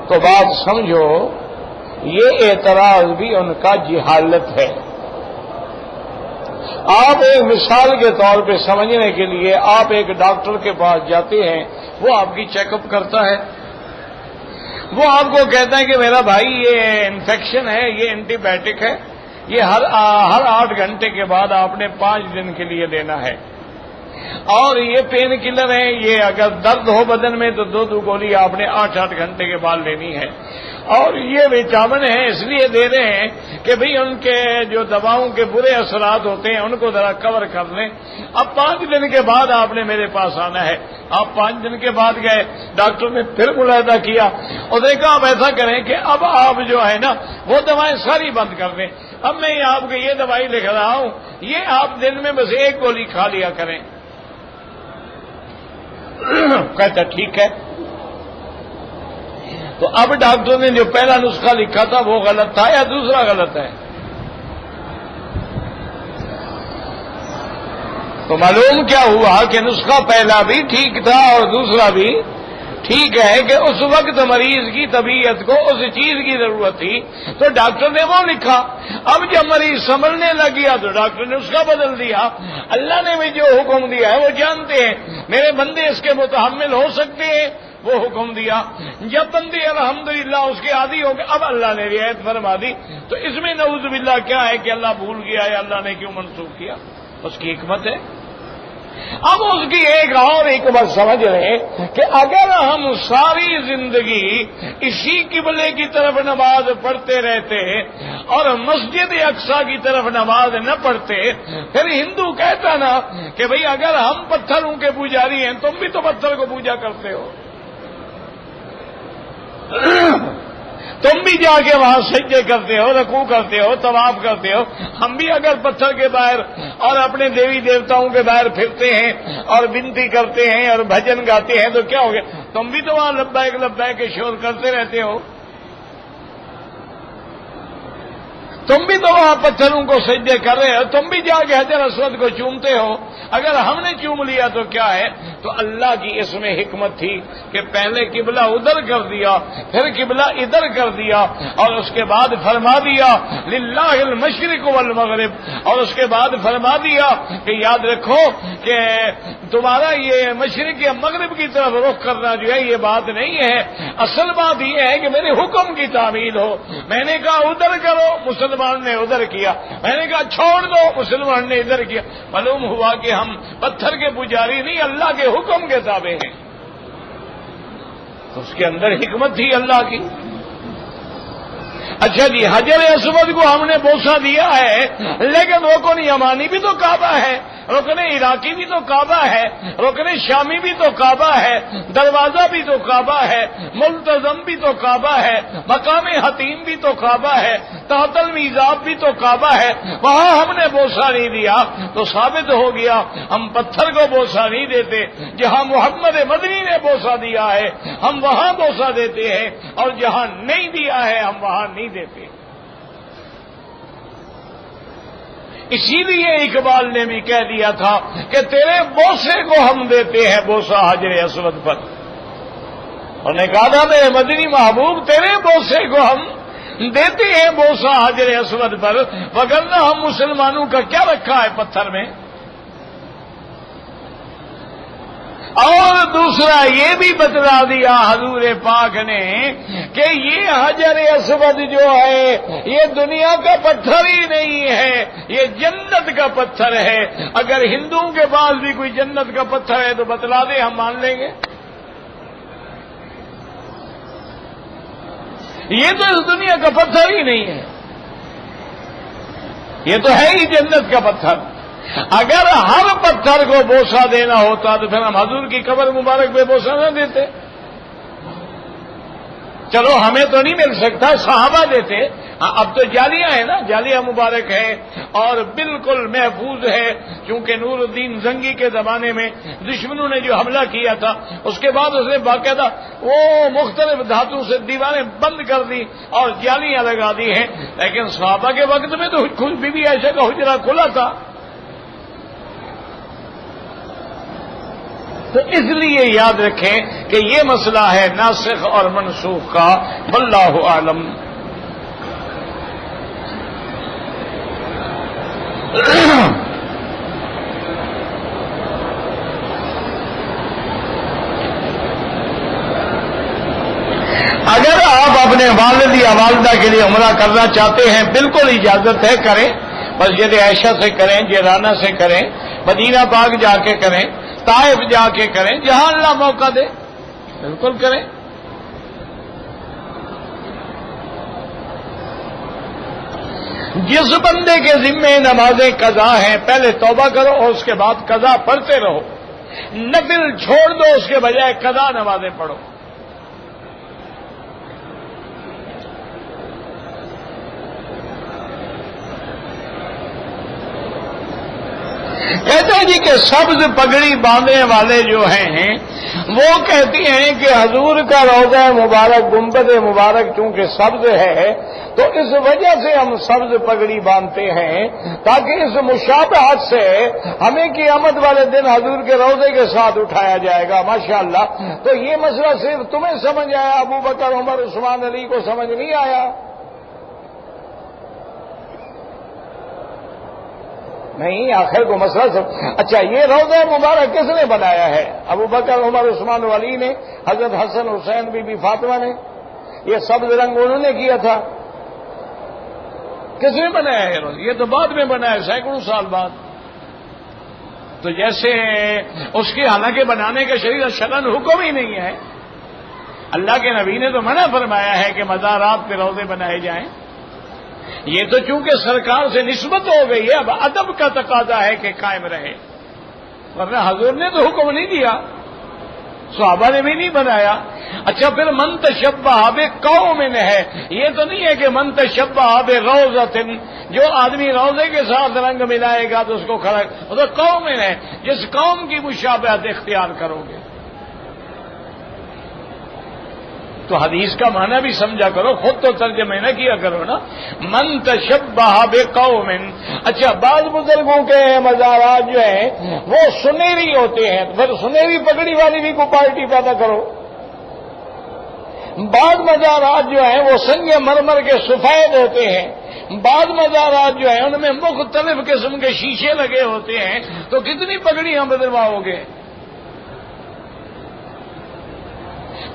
Speaker 1: تو بات سمجھو، یہ اعتراض بھی ان کا جہالت ہے۔ آپ ایک مثال کے طور پہ سمجھنے کے لیے آپ ایک ڈاکٹر کے پاس جاتے ہیں، وہ آپ کی چیک اپ کرتا ہے، وہ آپ کو کہتا ہے کہ میرا بھائی یہ انفیکشن ہے، یہ اینٹی بائیوٹک ہے، یہ ہر 8 گھنٹے کے بعد آپ نے 5 دن کے لیے لینا ہے، اور یہ پین کلر ہے، یہ اگر درد ہو بدن میں تو 2 گولی آپ نے 8 گھنٹے کے بعد لینی ہے، اور یہ وٹامن ہے اس لیے دے رہے ہیں کہ بھئی ان کے جو دواؤں کے برے اثرات ہوتے ہیں ان کو ذرا کور کر لیں۔ اب 5 دن کے بعد آپ نے میرے پاس آنا ہے۔ آپ 5 دن کے بعد گئے، ڈاکٹر نے پھر ملاحظہ کیا اور دیکھا آپ ایسا کریں کہ اب آپ جو ہے نا وہ دوائیں ساری بند کر دیں، اب میں آپ کو یہ دوائی لکھ رہا ہوں، یہ آپ دن میں بس 1 گولی کھا لیا کریں۔ کہتا ٹھیک ہے۔ تو اب ڈاکٹر نے جو پہلا نسخہ لکھا تھا وہ غلط تھا یا دوسرا غلط ہے؟ تو معلوم کیا ہوا کہ نسخہ پہلا بھی ٹھیک تھا اور دوسرا بھی ٹھیک ہے کہ اس وقت مریض کی طبیعت کو اس چیز کی ضرورت تھی تو ڈاکٹر نے وہ لکھا۔ اب جب مریض سنبھلنے لگ گیا تو ڈاکٹر نے اس کا بدل دیا۔ اللہ نے بھی جو حکم دیا ہے وہ جانتے ہیں میرے بندے اس کے متحمل ہو سکتے ہیں، وہ حکم دیا۔ جب بندے الحمدللہ اس کے عادی ہو گئے، اب اللہ نے رعایت فرما دی، تو اس میں نعوذ باللہ کیا ہے کہ اللہ بھول گیا یا اللہ نے کیوں منسوخ کیا؟ اس کی حکمت ہے۔ اب اس کی ایک اور حکمت سمجھ رہے کہ اگر ہم ساری زندگی اسی قبلے کی طرف نماز پڑھتے رہتے اور مسجد اقصی کی طرف نماز نہ پڑھتے، پھر ہندو کہتا نا کہ بھئی اگر ہم پتھروں کے پجاری ہیں تم بھی تو پتھر کو پوجا کرتے ہو، تم بھی جا کے وہاں سجدے کرتے ہو، رکوع کرتے ہو، طواف کرتے ہو، ہم بھی اگر پتھر کے باہر اور اپنے دیوی دیوتاؤں کے باہر پھرتے ہیں اور بنتی کرتے ہیں اور بھجن گاتے ہیں تو کیا ہو گیا؟ تم بھی تو وہاں لبیک لبیک کے شور کرتے رہتے ہو، تم بھی تو وہاں پتھروں کو سجدے کر رہے ہو، تم بھی جا کے حجر اسود کو چومتے ہو۔ اگر ہم نے چوم لیا تو کیا ہے؟ تو اللہ کی اس میں حکمت تھی کہ پہلے قبلہ ادھر کر دیا، پھر قبلہ ادھر کر دیا، اور اس کے بعد فرما دیا للہ المشرق والمغرب، اور اس کے بعد فرما دیا کہ یاد رکھو کہ تمہارا یہ مشرق یا مغرب کی طرف رخ کرنا جو ہے یہ بات نہیں ہے، اصل بات یہ ہے کہ میرے حکم کی تعمیل ہو۔ میں نے کہا ادھر کرو، مسلمان نے ادھر کیا، میں نے کہا چھوڑ دو، مسلمان نے ادھر کیا۔ معلوم ہوا کہ ہم پتھر کے پجاری نہیں، اللہ کے حکم کے تابع ہیں۔ تو اس کے اندر حکمت تھی اللہ کی۔ اچھا جی، حجر اسود کو ہم نے بوسہ دیا ہے، لیکن رکن یمانی بھی تو کعبہ ہے، رکن عراقی بھی تو کعبہ ہے، رکن شامی بھی تو کعبہ ہے، دروازہ بھی تو کعبہ ہے، ملتزم بھی تو کعبہ ہے، مقام حتیم بھی تو کعبہ ہے، تحت المیزاب بھی تو کعبہ ہے، وہاں ہم نے بوسہ نہیں دیا تو ثابت ہو گیا ہم پتھر کو بوسہ نہیں دیتے۔ جہاں محمد مدنی نے بوسہ دیا ہے ہم وہاں بوسہ دیتے ہیں، اور جہاں نہیں دیا ہے ہم وہاں نہیں دیتے۔ اسی لیے اقبال نے بھی کہہ دیا تھا کہ تیرے بوسے کو ہم دیتے ہیں بوسہ حجر اسود پر. انہوں نے کہا تھا میرے مدنی محبوب تیرے بوسے کو ہم دیتے ہیں بوسہ حجر اسود پر، وگرنہ ہم مسلمانوں کا کیا رکھا ہے پتھر میں. اور دوسرا یہ بھی بتلا دیا حضور پاک نے کہ یہ حجر اسود جو ہے یہ دنیا کا پتھر ہی نہیں ہے، یہ جنت کا پتھر ہے. اگر ہندوؤں کے پاس بھی کوئی جنت کا پتھر ہے تو بتلا دے، ہم مان لیں گے. یہ تو اس دنیا کا پتھر ہی نہیں ہے، یہ تو ہے ہی جنت کا پتھر. اگر ہر پتھر کو بوسہ دینا ہوتا تو پھر ہم حضور کی قبر مبارک پہ بوسہ نہ دیتے. چلو ہمیں تو نہیں مل سکتا، صحابہ دیتے. اب تو جالیاں ہیں نا، جالیاں مبارک ہے اور بالکل محفوظ ہے، کیونکہ نور الدین زنگی کے زمانے میں دشمنوں نے جو حملہ کیا تھا اس کے بعد اس نے باقاعدہ وہ مختلف دھاتوں سے دیواریں بند کر دی اور جالیاں لگا دی ہیں. لیکن صحابہ کے وقت میں تو خود بی بی عائشہ کا حجرہ کھلا تھا. تو اس لیے یاد رکھیں کہ یہ مسئلہ ہے ناسخ اور منسوخ کا. واللہ اعلم. اگر آپ اپنے والد یا والدہ کے لیے عمرہ کرنا چاہتے ہیں بالکل اجازت ہے، کریں. مسجد عائشہ سے کریں، جیرانہ سے کریں، مدینہ پاک جا کے کریں، طائف جا کے کریں، جہاں اللہ موقع دے بالکل کریں. جس بندے کے ذمے نمازیں قضا ہیں پہلے توبہ کرو اور اس کے بعد قضا پڑھتے رہو. نفل چھوڑ دو، اس کے بجائے قضا نمازیں پڑھو. کہتے ہیں جی کہ سبز پگڑی باندھنے والے جو ہیں وہ کہتی ہیں کہ حضور کا روضہ مبارک گنبد مبارک چونکہ سبز ہے تو اس وجہ سے ہم سبز پگڑی باندھتے ہیں تاکہ اس مشابہت سے ہمیں قیامت والے دن حضور کے روضے کے ساتھ اٹھایا جائے گا. ماشاءاللہ. تو یہ مسئلہ صرف تمہیں سمجھ آیا، ابو بکر عمر عثمان علی کو سمجھ نہیں آیا؟ نہیں، آخر کو مسئلہ اچھا یہ روضہ مبارک کس نے بنایا ہے؟ ابو بکر عمر عثمان علی نے، حضرت حسن حسین بی بی فاطمہ نے. یہ سبز رنگ انہوں نے کیا تھا. کس نے بنایا ہے روضہ؟ یہ تو بعد میں بنایا، سینکڑوں سال بعد. تو جیسے اس کی حالانکہ بنانے کا شرعاً حکم ہی نہیں ہے. اللہ کے نبی نے تو منع فرمایا ہے کہ مزارات پہ روضے بنائے جائیں. یہ تو چونکہ سرکار سے نسبت ہو گئی ہے، اب ادب کا تقاضا ہے کہ قائم رہے، ورنہ حضور نے تو حکم نہیں دیا، صحابہ نے بھی نہیں بنایا. اچھا پھر من تشبہ بقوم ہے، یہ تو نہیں ہے کہ من تشبہ بروضۃ، جو آدمی روضے کے ساتھ رنگ ملائے گا تو اس کو کھڑا، وہ تو قوم ہے، جس قوم کی مشابہت اختیار کرو گے. تو حدیث کا معنی بھی سمجھا کرو، خود تو ترجمہ نہ کیا کرو نا. من تشبہ بقوم. اچھا بعض بزرگوں کے مزارات جو ہیں وہ سنہری ہوتے ہیں، پھر سنہری پگڑی والی بھی کو پارٹی پیدا کرو. بعض مزارات جو ہیں وہ سنگ مرمر کے سفید ہوتے ہیں، بعض مزارات جو ہیں ان میں مختلف قسم کے شیشے لگے ہوتے ہیں، تو کتنی پگڑیاں بدلواؤ گے؟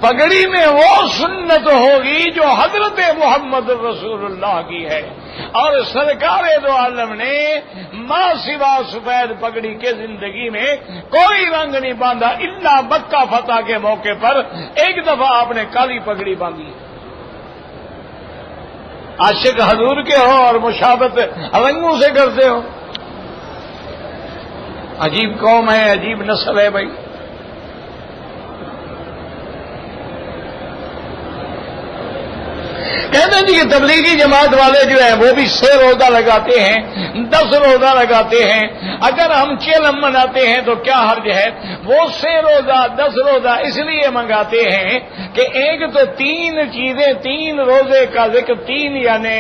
Speaker 1: پگڑی میں وہ سنت ہوگی جو حضرت محمد رسول اللہ کی ہے، اور سرکار دو عالم نے ما سوا سفید پگڑی کے زندگی میں کوئی رنگ نہیں باندھا، الا مکہ فتح کے موقع پر ایک دفعہ آپ نے کالی پگڑی باندھی. عاشق حضور کے ہو اور مشابہت رنگوں سے کرتے ہو. عجیب قوم ہے، عجیب نسل ہے بھائی. کہتے ہیں جی کہ تبلیغی جماعت والے جو ہیں وہ بھی 6 روزہ لگاتے ہیں، 10 روزہ لگاتے ہیں، اگر ہم چیلم مناتے ہیں تو کیا حرج ہے؟ وہ 6 روزہ 10 روزہ اس لیے منگاتے ہیں کہ ایک تو 3 چیزیں، 3 روزے کا ذکر، 3 یعنی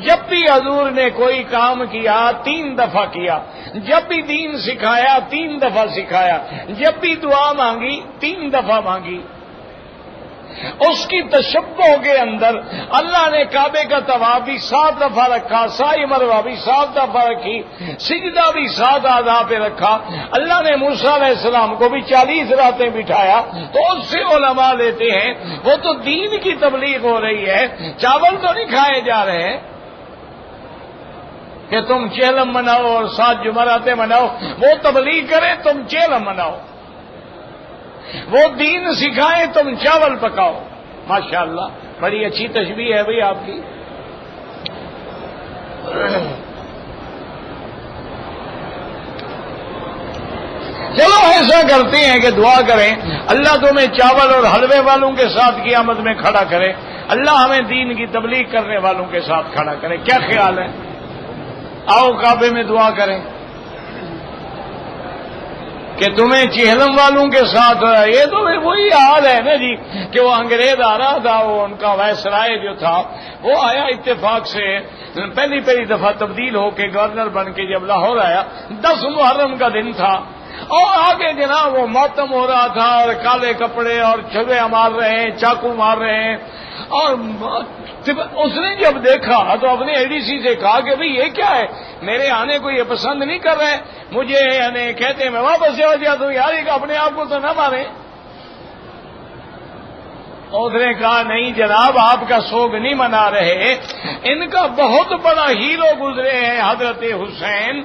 Speaker 1: جب بھی حضور نے کوئی کام کیا 3 دفعہ کیا، جب بھی دین سکھایا 3 دفعہ سکھایا، جب بھی دعا مانگی 3 دفعہ مانگی۔ اس کی تشبہ کے اندر اللہ نے کعبے کا طواف بھی 7 دفعہ رکھا، سعی مروہ بھی 7 دفعہ رکھی، سجدہ بھی 7 اعضاء پہ رکھا۔ اللہ نے موسیٰ علیہ السلام کو بھی 40 راتیں بٹھایا، تو اس سے علماء لیتے ہیں وہ تو دین کی تبلیغ ہو رہی ہے، چاول تو نہیں کھائے جا رہے ہیں کہ تم چیلم مناؤ اور 7 جمعراتیں مناؤ، وہ تبلیغ کرے تم چیلم مناؤ، وہ دین سکھائے تم چاول پکاؤ۔ ماشاءاللہ بڑی اچھی تشبیہ ہے بھئی آپ کی۔ چلو ایسا کرتے ہیں کہ دعا کریں اللہ تمہیں چاول اور حلوے والوں کے ساتھ قیامت میں کھڑا کرے، اللہ ہمیں دین کی تبلیغ کرنے والوں کے ساتھ کھڑا کرے۔ کیا خیال ہے؟ آؤ کعبے میں دعا کریں کہ تمہیں چہلم والوں کے ساتھ۔ یہ تو وہی حال ہے نا جی کہ وہ انگریز آ رہا تھا، وہ ان کا وائسرائے جو تھا وہ آیا اتفاق سے، پہلی دفعہ تبدیل ہو کے گورنر بن کے جب لاہور آیا، 10 محرم کا دن تھا، اور آگے جناب وہ ماتم ہو رہا تھا، اور کالے کپڑے اور چھوے مار رہے ہیں، چاقو مار رہے ہیں، اور اس نے جب دیکھا تو اپنے اے ڈی سی سے کہا کہ بھئی یہ کیا ہے، میرے آنے کو یہ پسند نہیں کر رہے مجھے، یعنی کہتے ہیں میں واپس چلا جاتا ہوں، یار ایک اپنے آپ کو تو نہ مارے۔ اس نے کہا نہیں جناب آپ کا سوگ نہیں منا رہے، ان کا بہت بڑا ہیرو گزرے ہیں حضرت حسین،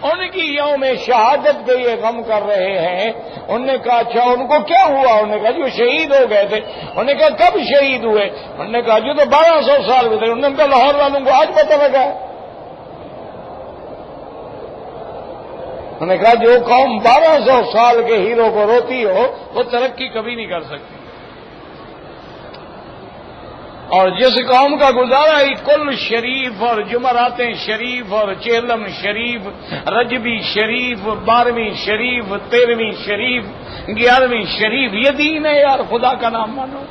Speaker 1: ان کی یوم شہادت پہ یہ غم کر رہے ہیں۔ انہوں نے کہا اچھا ان کو کیا ہوا؟ انہوں نے کہا جو شہید ہو گئے تھے۔ انہوں نے کہا کب شہید ہوئے؟ انہوں نے کہا جو تو 1200 سال گزرے۔ انہوں نے کہا لاہور والوں کو آج پتہ لگا۔ انہوں نے کہا جو قوم 1200 سال کے ہیرو کو روتی ہو وہ ترقی کبھی نہیں کر سکتی، اور جس قوم کا گزارا ہی کل شریف اور جمعراتیں شریف اور چہلم شریف، رجبی شریف، 12ویں شریف، 13ویں شریف، 11ویں شریف، یہ دین ہے یار، خدا کا نام مانو۔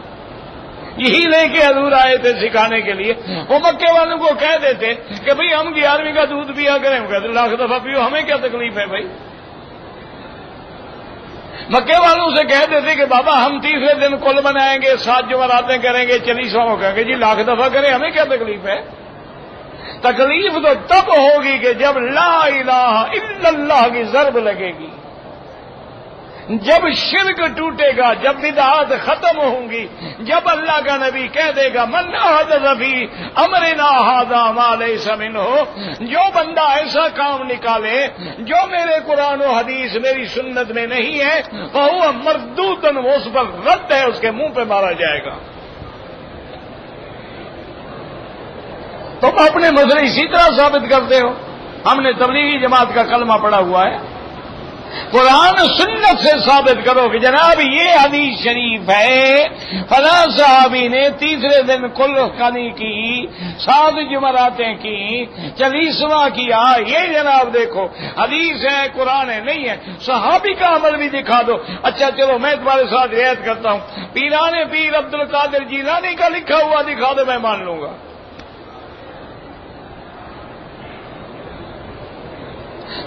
Speaker 1: یہی لے کے حضور آئے تھے سکھانے کے لیے۔ وہ مکے والوں کو کہہ دیتے کہ بھئی ہم 11ویں کا دودھ پیا کریں، وہ کہتے 1,00,000 دفعہ پیو، ہمیں کیا تکلیف ہے بھائی۔ مکے والوں سے کہہ دیتے کہ بابا ہم 30ویں دن کل بنائیں گے، 7 جمعراتیں کریں گے، 40واں کہیں گے جی 1,00,000 دفعہ کریں، ہمیں کیا تکلیف ہے۔ تکلیف تو تب ہوگی کہ جب لا الہ الا اللہ کی ضرب لگے گی، جب شرک ٹوٹے گا، جب بدعات ختم ہوں گی، جب اللہ کا نبی کہہ دے گا من احدث فی امرنا ھذا ما لیس منہ، جو بندہ ایسا کام نکالے جو میرے قرآن و حدیث میری سنت میں نہیں ہے، فہو مردود، وہ اس پر رد ہے، اس کے منہ پہ مارا جائے گا۔ تم اپنے مسئلے اسی طرح ثابت کرتے ہو۔ ہم نے تبلیغی جماعت کا کلمہ پڑھا ہوا ہے، قرآن سنت سے ثابت کرو کہ جناب یہ حدیث شریف ہے، فلاں صحابی نے 30ویں دن کل خانی کی، 7 جمعراتیں کی، 40واں کیا، یہ جناب دیکھو حدیث ہے، قرآن ہے، نہیں ہے، صحابی کا عمل بھی دکھا دو۔ اچھا چلو میں تمہارے ساتھ رعایت کرتا ہوں، پیران پیر عبد القادر جیلانی کا لکھا ہوا دکھا دو، میں مان لوں گا۔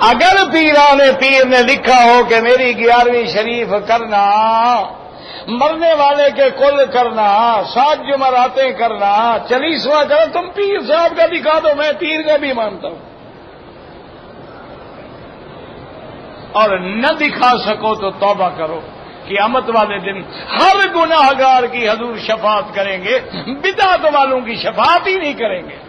Speaker 1: اگر پیران پیر نے لکھا ہو کہ میری 11ویں شریف کرنا، مرنے والے کے کل کرنا، 7 جمعراتیں کرنا، 40واں کرنا، تم پیر صاحب کا دکھا دو، میں پیر کا بھی مانتا ہوں۔ اور نہ دکھا سکو تو توبہ کرو، قیامت والے دن ہر گناہ گار کی حضور شفاعت کریں گے، بدعت والوں کی شفاعت ہی نہیں کریں گے۔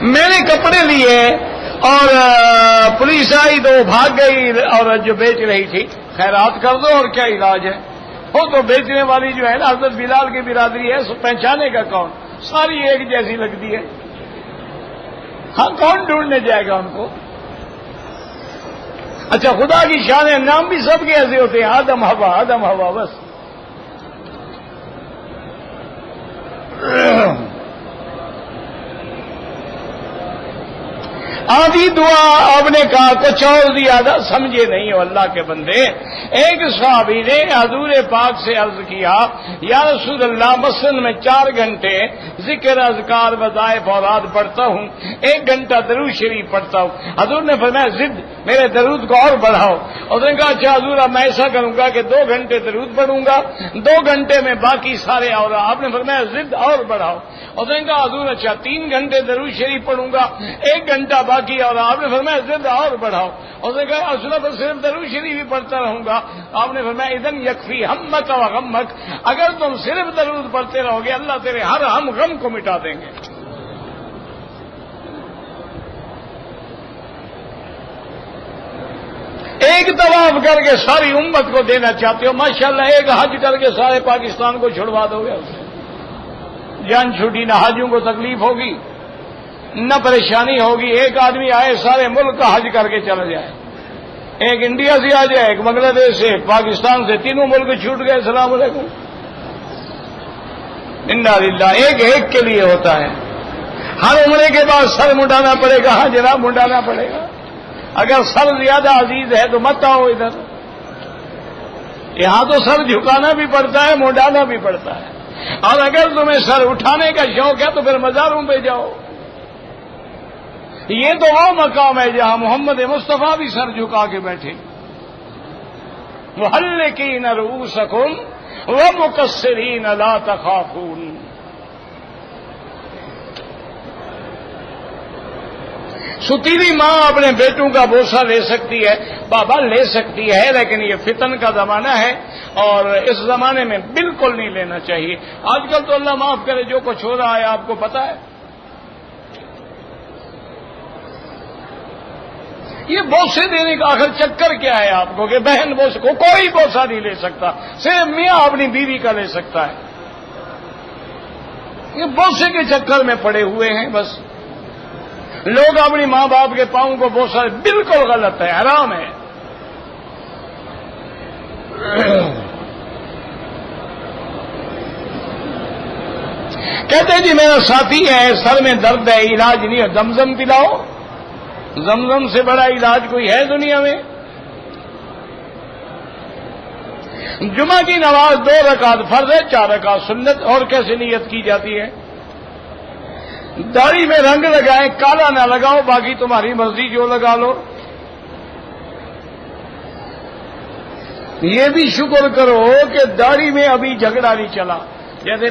Speaker 1: میں نے کپڑے لیے اور پولیس آئی تو وہ بھاگ گئی، اور جو بیچ رہی تھی خیرات کر دو اور کیا علاج ہے، وہ تو بیچنے والی جو ہے نا حضرت بلال کی برادری ہے، پہچانے کا کون، ساری ایک جیسی لگتی ہے، ہاں کون ڈھونڈنے جائے گا ان کو۔ اچھا خدا کی شان ہے، نام بھی سب کے ایسے ہوتے ہیں، آدم ہوا، آدم ہوا، بس آدھی دعا آپ نے کہا کچھ اور زیادہ سمجھے نہیں ہو اللہ کے بندے۔ ایک صحابی نے حضور پاک سے عرض کیا یا رسول اللہ مثلاً میں 4 گھنٹے ذکر اذکار وظائف اوراد پڑھتا ہوں، 1 گھنٹہ درود شریف پڑھتا ہوں۔ حضور نے فرمایا زد، میرے درود کو اور بڑھاؤ۔ اس نے کہا اچھا حضور اب میں ایسا کروں گا کہ 2 گھنٹے درود پڑھوں گا، 2 گھنٹے میں باقی سارے، اور آپ نے فرمایا زد اور بڑھاؤ۔ اس نے کہا حضور اچھا 3 گھنٹے درود شریف پڑھوں گا، 1 گھنٹہ باقی، اور آپ نے فرمایا زد اور بڑھاؤ۔ اس نے کہا اصل پر صرف درود شریف ہی پڑھتا رہوں گا۔ آپ نے فرمایا اذن یکفی ہمک و غمک، اگر تم صرف درود پڑھتے رہو گے اللہ تیرے ہر ہم غم کو مٹا دیں گے۔ ایک طواف کر کے ساری امت کو دینا چاہتے ہو، ماشاءاللہ ایک حج کر کے سارے پاکستان کو چھڑوا دو گے، اسے جان چھوٹی، نہ حاجیوں کو تکلیف ہوگی نہ پریشانی ہوگی۔ ایک آدمی آئے سارے ملک کا حج کر کے چلا جائے، ایک انڈیا سے آ جائے، ایک بنگلہ دیش سے، ایک پاکستان سے، تینوں ملک چھوٹ گئے، السلام علیکم۔ انا للہ، ایک کے لیے ہوتا ہے۔ ہر عمرے کے بعد سر منڈانا پڑے گا، ہاں جناب منڈانا پڑے گا۔ اگر سر زیادہ عزیز ہے تو مت آؤ ادھر، یہاں تو سر جھکانا بھی پڑتا ہے، منڈانا بھی پڑتا ہے، اور اگر تمہیں سر اٹھانے کا شوق ہے تو پھر مزاروں پہ جاؤ۔ یہ تو وہ مقام ہے جہاں محمد مصطفیٰ بھی سر جھکا کے بیٹھے، محلقین رؤوسکم ومقصرین لا تخافون۔ ستیلی ماں اپنے بیٹوں کا بوسہ لے سکتی ہے، بابا لے سکتی ہے، لیکن یہ فتن کا زمانہ ہے اور اس زمانے میں بالکل نہیں لینا چاہیے۔ آج کل تو اللہ معاف کرے جو کچھ ہو رہا ہے آپ کو پتا ہے۔ یہ بوسے دینے کا آخر چکر کیا ہے آپ کو کہ بہن بوسے کو کوئی بوسہ نہیں لے سکتا، صرف میاں اپنی بیوی کا لے سکتا ہے۔ یہ بوسے کے چکر میں پڑے ہوئے ہیں بس۔ لوگ اپنی ماں باپ کے پاؤں کو بوسہ، بالکل غلط ہے، حرام ہے۔ کہتے جی میرا ساتھی ہے، سر میں درد ہے، علاج نہیں ہے، زمزم پلاؤ۔ زمزم سے بڑا علاج کوئی ہے دنیا میں؟ جمعہ کی نماز 2 رکعت فرض ہے، 4 رکعت سنت، اور کیسے نیت کی جاتی ہے؟ داڑھی میں رنگ لگائیں، کالا نہ لگاؤ، باقی تمہاری مرضی جو لگا لو۔ یہ بھی شکر کرو کہ داڑھی میں ابھی جھگڑا نہیں چلا، جیسے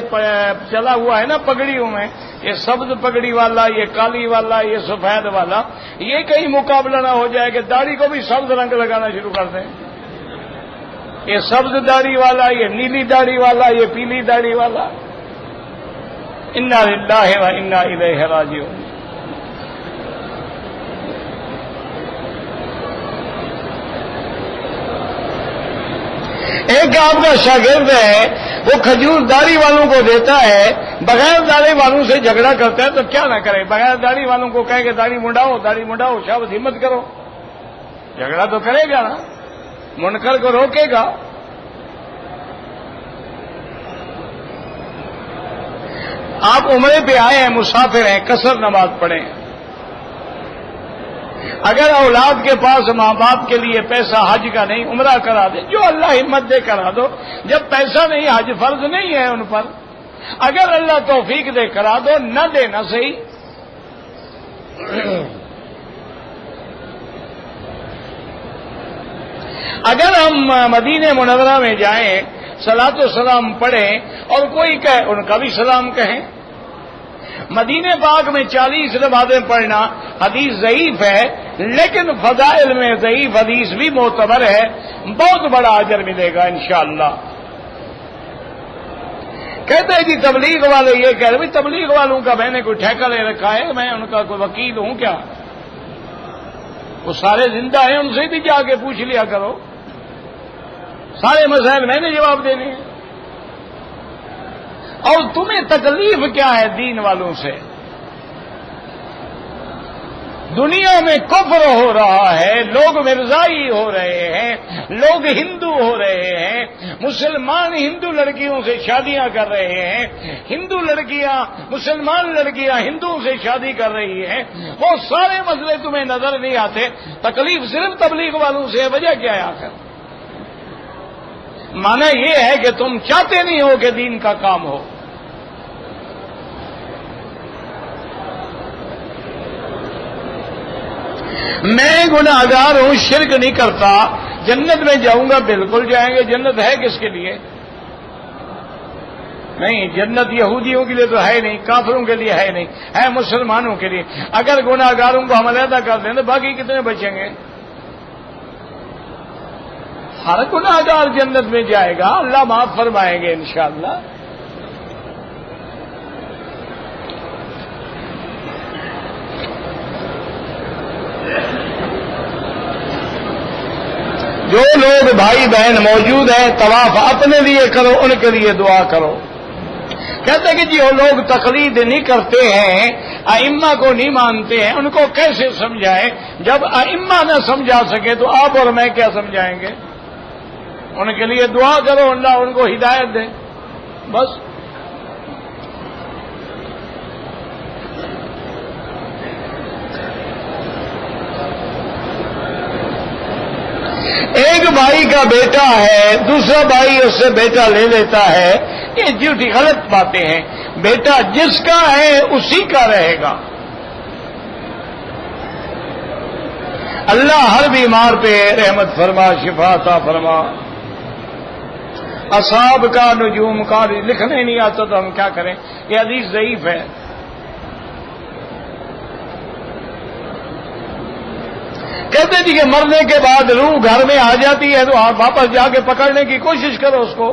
Speaker 1: چلا ہوا ہے نا پگڑیوں میں، یہ سبز پگڑی والا، یہ کالی والا، یہ سفید والا، یہ کہیں مقابلہ نہ ہو جائے کہ داڑھی کو بھی سبز رنگ لگانا شروع کر دیں، یہ سبز داڑھی والا، یہ نیلی داڑھی والا، یہ پیلی داڑھی والا۔ انا للہ و انا الیہ راجعون۔ ایک آپ کا شاگرد ہے، وہ کھجور داڑھی والوں کو دیتا ہے، بغیر داڑھی والوں سے جھگڑا کرتا ہے، تو کیا نہ کرے؟ بغیر داڑھی والوں کو کہے کہ داڑھی منڈاؤ، داڑھی منڈاؤ، شابت ہمت کرو، جھگڑا تو کرے گا نا، منکر کو روکے گا۔ آپ عمرے پہ آئے ہیں، مسافر ہیں، قصر نماز پڑھیں، اگر اولاد کے پاس ماں باپ کے لیے پیسہ حج کا نہیں، عمرہ کرا دے، جو اللہ ہمت دے کرا دو، جب پیسہ نہیں حج فرض نہیں ہے ان پر، اگر اللہ توفیق دے کرا دو، نہ دے نہ صحیح۔ اگر ہم مدینہ منورہ میں جائیں، صلاۃ و سلام پڑھیں اور کوئی کہے، ان کا بھی سلام کہیں۔ مدینہ پاک میں 40 نمازیں پڑھنا حدیث ضعیف ہے، لیکن فضائل میں ضعیف حدیث بھی معتبر ہے، بہت بڑا اجر ملے گا انشاءاللہ۔ کہتے ہیں جی تبلیغ والے یہ کہہ رہے ہیں، تبلیغ والوں کا میں نے کوئی ٹھیکہ لے رکھا ہے، میں ان کا کوئی وکیل ہوں کیا؟ وہ سارے زندہ ہیں، ان سے بھی جا کے پوچھ لیا کرو، سارے مسائل میں نے جواب دینے ہیں۔ اور تمہیں تکلیف کیا ہے دین والوں سے؟ دنیا میں کفر ہو رہا ہے، لوگ مرزائی ہو رہے ہیں، لوگ ہندو ہو رہے ہیں، مسلمان ہندو لڑکیوں سے شادیاں کر رہے ہیں، ہندو لڑکیاں مسلمان لڑکیاں ہندوؤں سے شادی کر رہی ہیں، وہ سارے مسئلے تمہیں نظر نہیں آتے، تکلیف صرف تبلیغ والوں سے ہے، وجہ کیا ہے آخر؟ معنی یہ ہے کہ تم چاہتے نہیں ہو کہ دین کا کام ہو۔ میں گناہگار ہوں، شرک نہیں کرتا، جنت میں جاؤں گا، بالکل جائیں گے۔ جنت ہے کس کے لیے؟ نہیں، جنت یہودیوں کے لیے تو ہے نہیں، کافروں کے لیے ہے نہیں، ہے مسلمانوں کے لیے۔ اگر گناہگاروں کو ہم علیحدہ کر دیں تو باقی کتنے بچیں گے؟ ہر گناہگار جنت میں جائے گا، اللہ معاف فرمائیں گے انشاءاللہ۔ جو لوگ بھائی بہن موجود ہیں، طواف اپنے لیے کرو، ان کے لیے دعا کرو۔ کہتے کہ جی وہ لوگ تقلید نہیں کرتے ہیں، ائمہ کو نہیں مانتے ہیں، ان کو کیسے سمجھائیں؟ جب ائمہ نہ سمجھا سکے تو آپ اور میں کیا سمجھائیں گے؟ ان کے لیے دعا کرو، اللہ ان کو ہدایت دے، بس۔ ایک بھائی کا بیٹا ہے، دوسرا بھائی اس سے بیٹا لے لیتا ہے، یہ جھوٹی غلط باتیں ہیں۔ بیٹا جس کا ہے اسی کا رہے گا۔ اللہ ہر بیمار پہ رحمت فرما، شفا عطا فرما۔ اصحاب کا نجوم کا لکھنے نہیں آتا تو ہم کیا کریں؟ یہ حدیث ضعیف ہے۔ کہتے جی کہ مرنے کے بعد روح گھر میں آ جاتی ہے تو آپ واپس جا کے پکڑنے کی کوشش کرو اس کو۔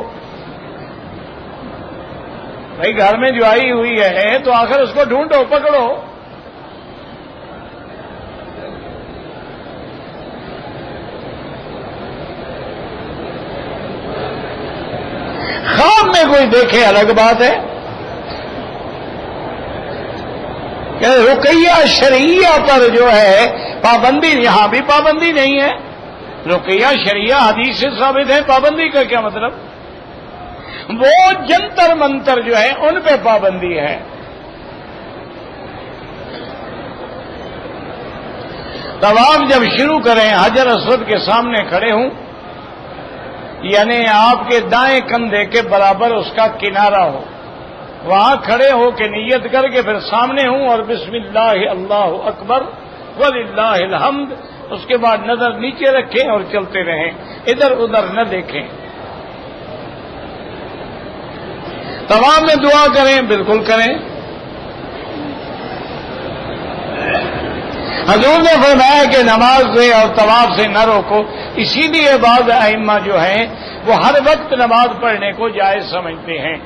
Speaker 1: بھائی گھر میں جو آئی ہوئی ہے تو آخر اس کو ڈھونڈو، پکڑو۔ خواب میں کوئی دیکھے الگ بات ہے، کہ رقیہ شرعیہ پر جو ہے پابندی، یہاں بھی پابندی نہیں ہے۔ رقیہ شرعیہ حدیث سے ثابت ہے، پابندی کا کیا مطلب؟ وہ جنتر منتر جو ہے ان پہ پابندی ہے۔ طواف جب شروع کریں حجر اسود کے سامنے کھڑے ہوں، یعنی آپ کے دائیں کندھے کے برابر اس کا کنارہ ہو، وہاں کھڑے ہو کے نیت کر کے پھر سامنے ہوں اور بسم اللہ اللہ اکبر وللہ الحمد، اس کے بعد نظر نیچے رکھیں اور چلتے رہیں، ادھر ادھر نہ دیکھیں۔ طواف میں دعا کریں، بالکل کریں۔ حضور نے فرمایا کہ نماز سے اور طواف سے نہ روکو، اسی لیے بعض ائمہ جو ہیں وہ ہر وقت نماز پڑھنے کو جائز سمجھتے ہیں۔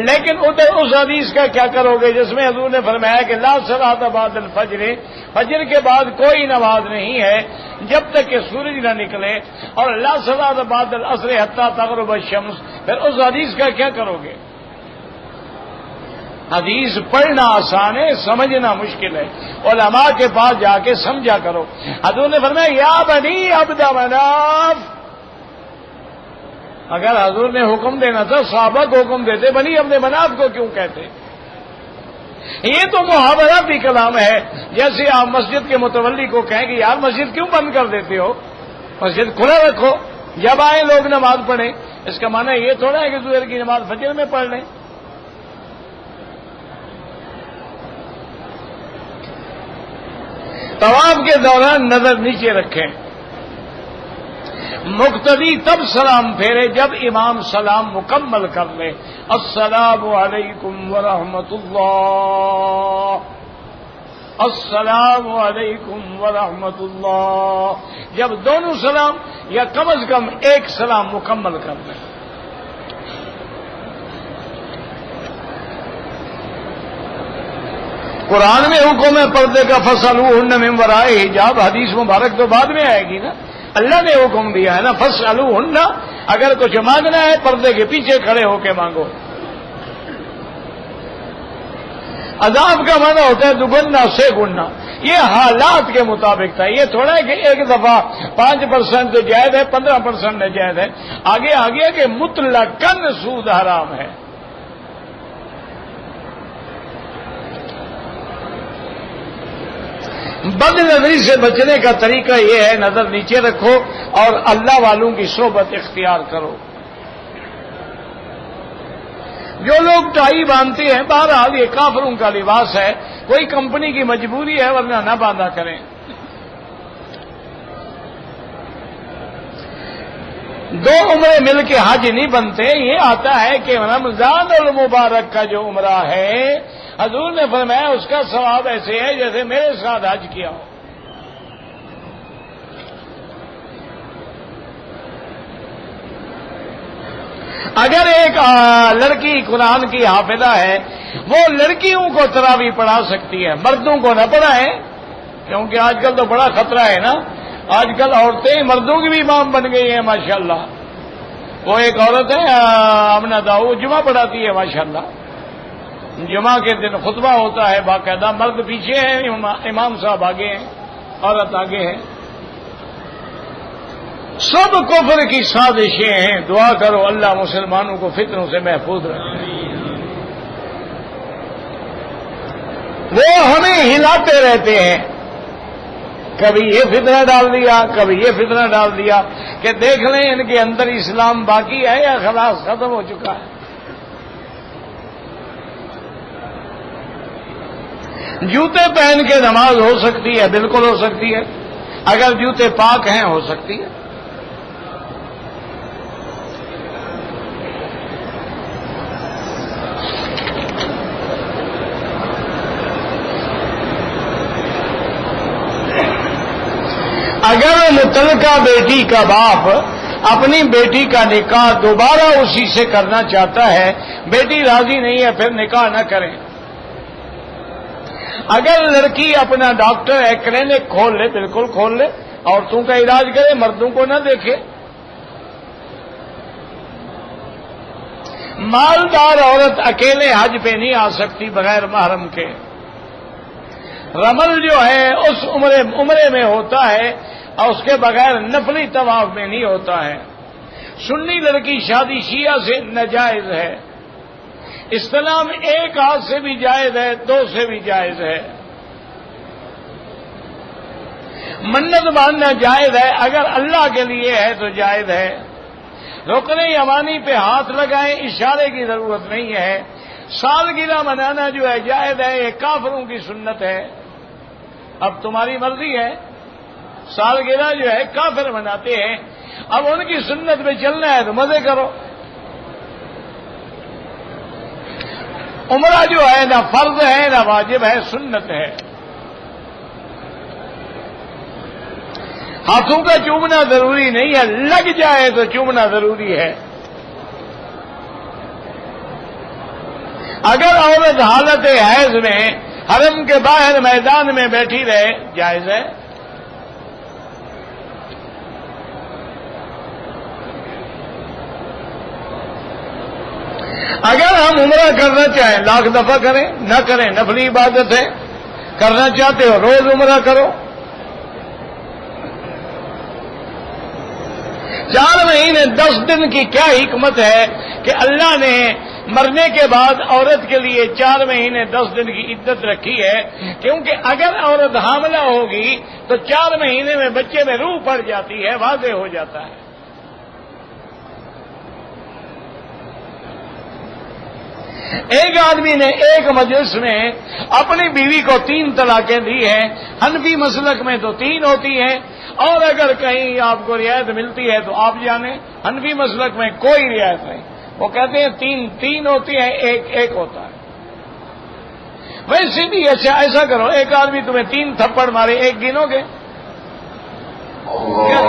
Speaker 1: لیکن ادھر اس حدیث کا کیا کرو گے جس میں حضور نے فرمایا کہ لا صلاۃ بعد الفجر، فجر کے بعد کوئی نماز نہیں ہے جب تک کہ سورج نہ نکلے، اور لا صلاۃ بعد العصر حتی تغرب الشمس، پھر اس حدیث کا کیا کرو گے؟ حدیث پڑھنا آسان ہے، سمجھنا مشکل ہے، علماء کے پاس جا کے سمجھا کرو۔ حضور نے فرمایا یا بنی عبد مناف، اگر حضور نے حکم دینا تھا صحابہ کو حکم دیتے، بنی عبد مناف کو کیوں کہتے؟ یہ تو محاورتی کلام ہے، جیسے آپ مسجد کے متولی کو کہیں کہ یار مسجد کیوں بند کر دیتے ہو، مسجد کھلا رکھو، جب آئے لوگ نماز پڑھیں۔ اس کا معنی یہ تھوڑا ہے کہ ظہر کی نماز فجر میں پڑھ لیں۔ طواف کے دوران نظر نیچے رکھیں۔ مقتدی تب سلام پھیرے جب امام سلام مکمل کر لے، السلام علیکم ورحمۃ اللہ، السلام علیکم ورحمۃ اللہ، جب دونوں سلام یا کم از کم ایک سلام مکمل کر لیں۔ قرآن میں حکم ہے پردے کا، فاسألوہن من وراء حجاب، حدیث مبارک تو بعد میں آئے گی نا، اللہ نے حکم دیا ہے نا فاسألوہن، اگر کچھ مانگنا ہے پردے کے پیچھے کھڑے ہو کے مانگو۔ عذاب کا معنی ہوتا ہے دگنا سے گنا، یہ حالات کے مطابق تھا. یہ تھوڑا ہے کہ ایک دفعہ 5% جائز ہے 15% ناجائز ہے. آگے آ گیا کہ مطلقاً سود حرام ہے. بد نظری سے بچنے کا طریقہ یہ ہے نظر نیچے رکھو اور اللہ والوں کی صحبت اختیار کرو. جو لوگ ٹائی باندھتے ہیں بہرحال یہ کافروں کا لباس ہے, کوئی کمپنی کی مجبوری ہے ورنہ نہ باندھا کریں. دو عمرے مل کے حج نہیں بنتے. یہ آتا ہے کہ رمضان المبارک کا جو عمرہ ہے حضور نے فرمایا اس کا ثواب ایسے ہے جیسے میرے ساتھ حج کیا ہو. اگر ایک لڑکی قرآن کی حافظہ ہے وہ لڑکیوں کو تراویح پڑھا سکتی ہے, مردوں کو نہ پڑھائیں, کیونکہ آج کل تو بڑا خطرہ ہے نا. آج کل عورتیں مردوں کی بھی امام بن گئی ہیں ماشاءاللہ. وہ ایک عورت ہے امنا داؤ, جمعہ پڑھاتی ہے ماشاءاللہ. جمعہ کے دن خطبہ ہوتا ہے باقاعدہ, مرد پیچھے ہیں, امام صاحب آگے ہیں, عورت آگے ہے. سب کفر کی سازشیں ہیں. دعا کرو اللہ مسلمانوں کو فتنوں سے محفوظ رکھے. وہ ہمیں ہلاتے رہتے ہیں, کبھی یہ فتنہ ڈال دیا کبھی یہ فتنہ ڈال دیا, کہ دیکھ لیں ان کے اندر اسلام باقی ہے یا خلاص ختم ہو چکا ہے. جوتے پہن کے نماز ہو سکتی ہے, بالکل ہو سکتی ہے, اگر جوتے پاک ہیں ہو سکتی ہے. اگر متعلقہ بیٹی کا باپ اپنی بیٹی کا نکاح دوبارہ اسی سے کرنا چاہتا ہے, بیٹی راضی نہیں ہے, پھر نکاح نہ کریں. اگر لڑکی اپنا ڈاکٹر ہے کلینک کھول لے, بالکل کھول لے, عورتوں کا علاج کرے, مردوں کو نہ دیکھے. مالدار عورت اکیلے حج پہ نہیں آ سکتی بغیر محرم کے. رمل جو ہے اس عمرے میں ہوتا ہے اور اس کے بغیر نفلی طواف میں نہیں ہوتا ہے. سنی لڑکی شادی شیعہ سے ناجائز ہے. اسلام ایک ہاتھ سے بھی جائز ہے, دو سے بھی جائز ہے. منت باندھنا جائز ہے, اگر اللہ کے لیے ہے تو جائز ہے. رکن یمانی پہ ہاتھ لگائیں, اشارے کی ضرورت نہیں ہے. سالگرہ منانا جو ہے جائز ہے, یہ کافروں کی سنت ہے. اب تمہاری مرضی ہے, سالگرہ جو ہے کافر مناتے ہیں, اب ان کی سنت میں چلنا ہے تو مزے کرو. عمرہ جو ہے نہ فرض ہے نہ واجب ہے, سنت ہے. ہاتھوں کا چومنا ضروری نہیں ہے, لگ جائے تو چومنا ضروری ہے. اگر عورت حالت حیض میں حرم کے باہر میدان میں بیٹھی رہے جائز ہے. اگر ہم عمرہ کرنا چاہیں لاکھ دفعہ کریں, نہ کریں, نفلی عبادت ہے. کرنا چاہتے ہو روز عمرہ کرو. 4 مہینے 10 دن کی کیا حکمت ہے کہ اللہ نے مرنے کے بعد عورت کے لیے 4 مہینے 10 دن کی عدت رکھی ہے, کیونکہ اگر عورت حاملہ ہوگی تو 4 مہینے میں بچے میں روح پڑ جاتی ہے, واضح ہو جاتا ہے. ایک آدمی نے ایک مجلس میں اپنی بیوی کو 3 طلاقیں دی ہیں. حنفی مسلک میں تو 3 ہوتی ہیں, اور اگر کہیں آپ کو رعایت ملتی ہے تو آپ جانیں. حنفی مسلک میں کوئی رعایت نہیں, وہ کہتے ہیں 3 ہوتی ہیں, ایک ہوتا ہے. ویسے بھی اچھا ایسا کرو, ایک آدمی تمہیں 3 تھپڑ مارے, ایک گنو گے کیا؟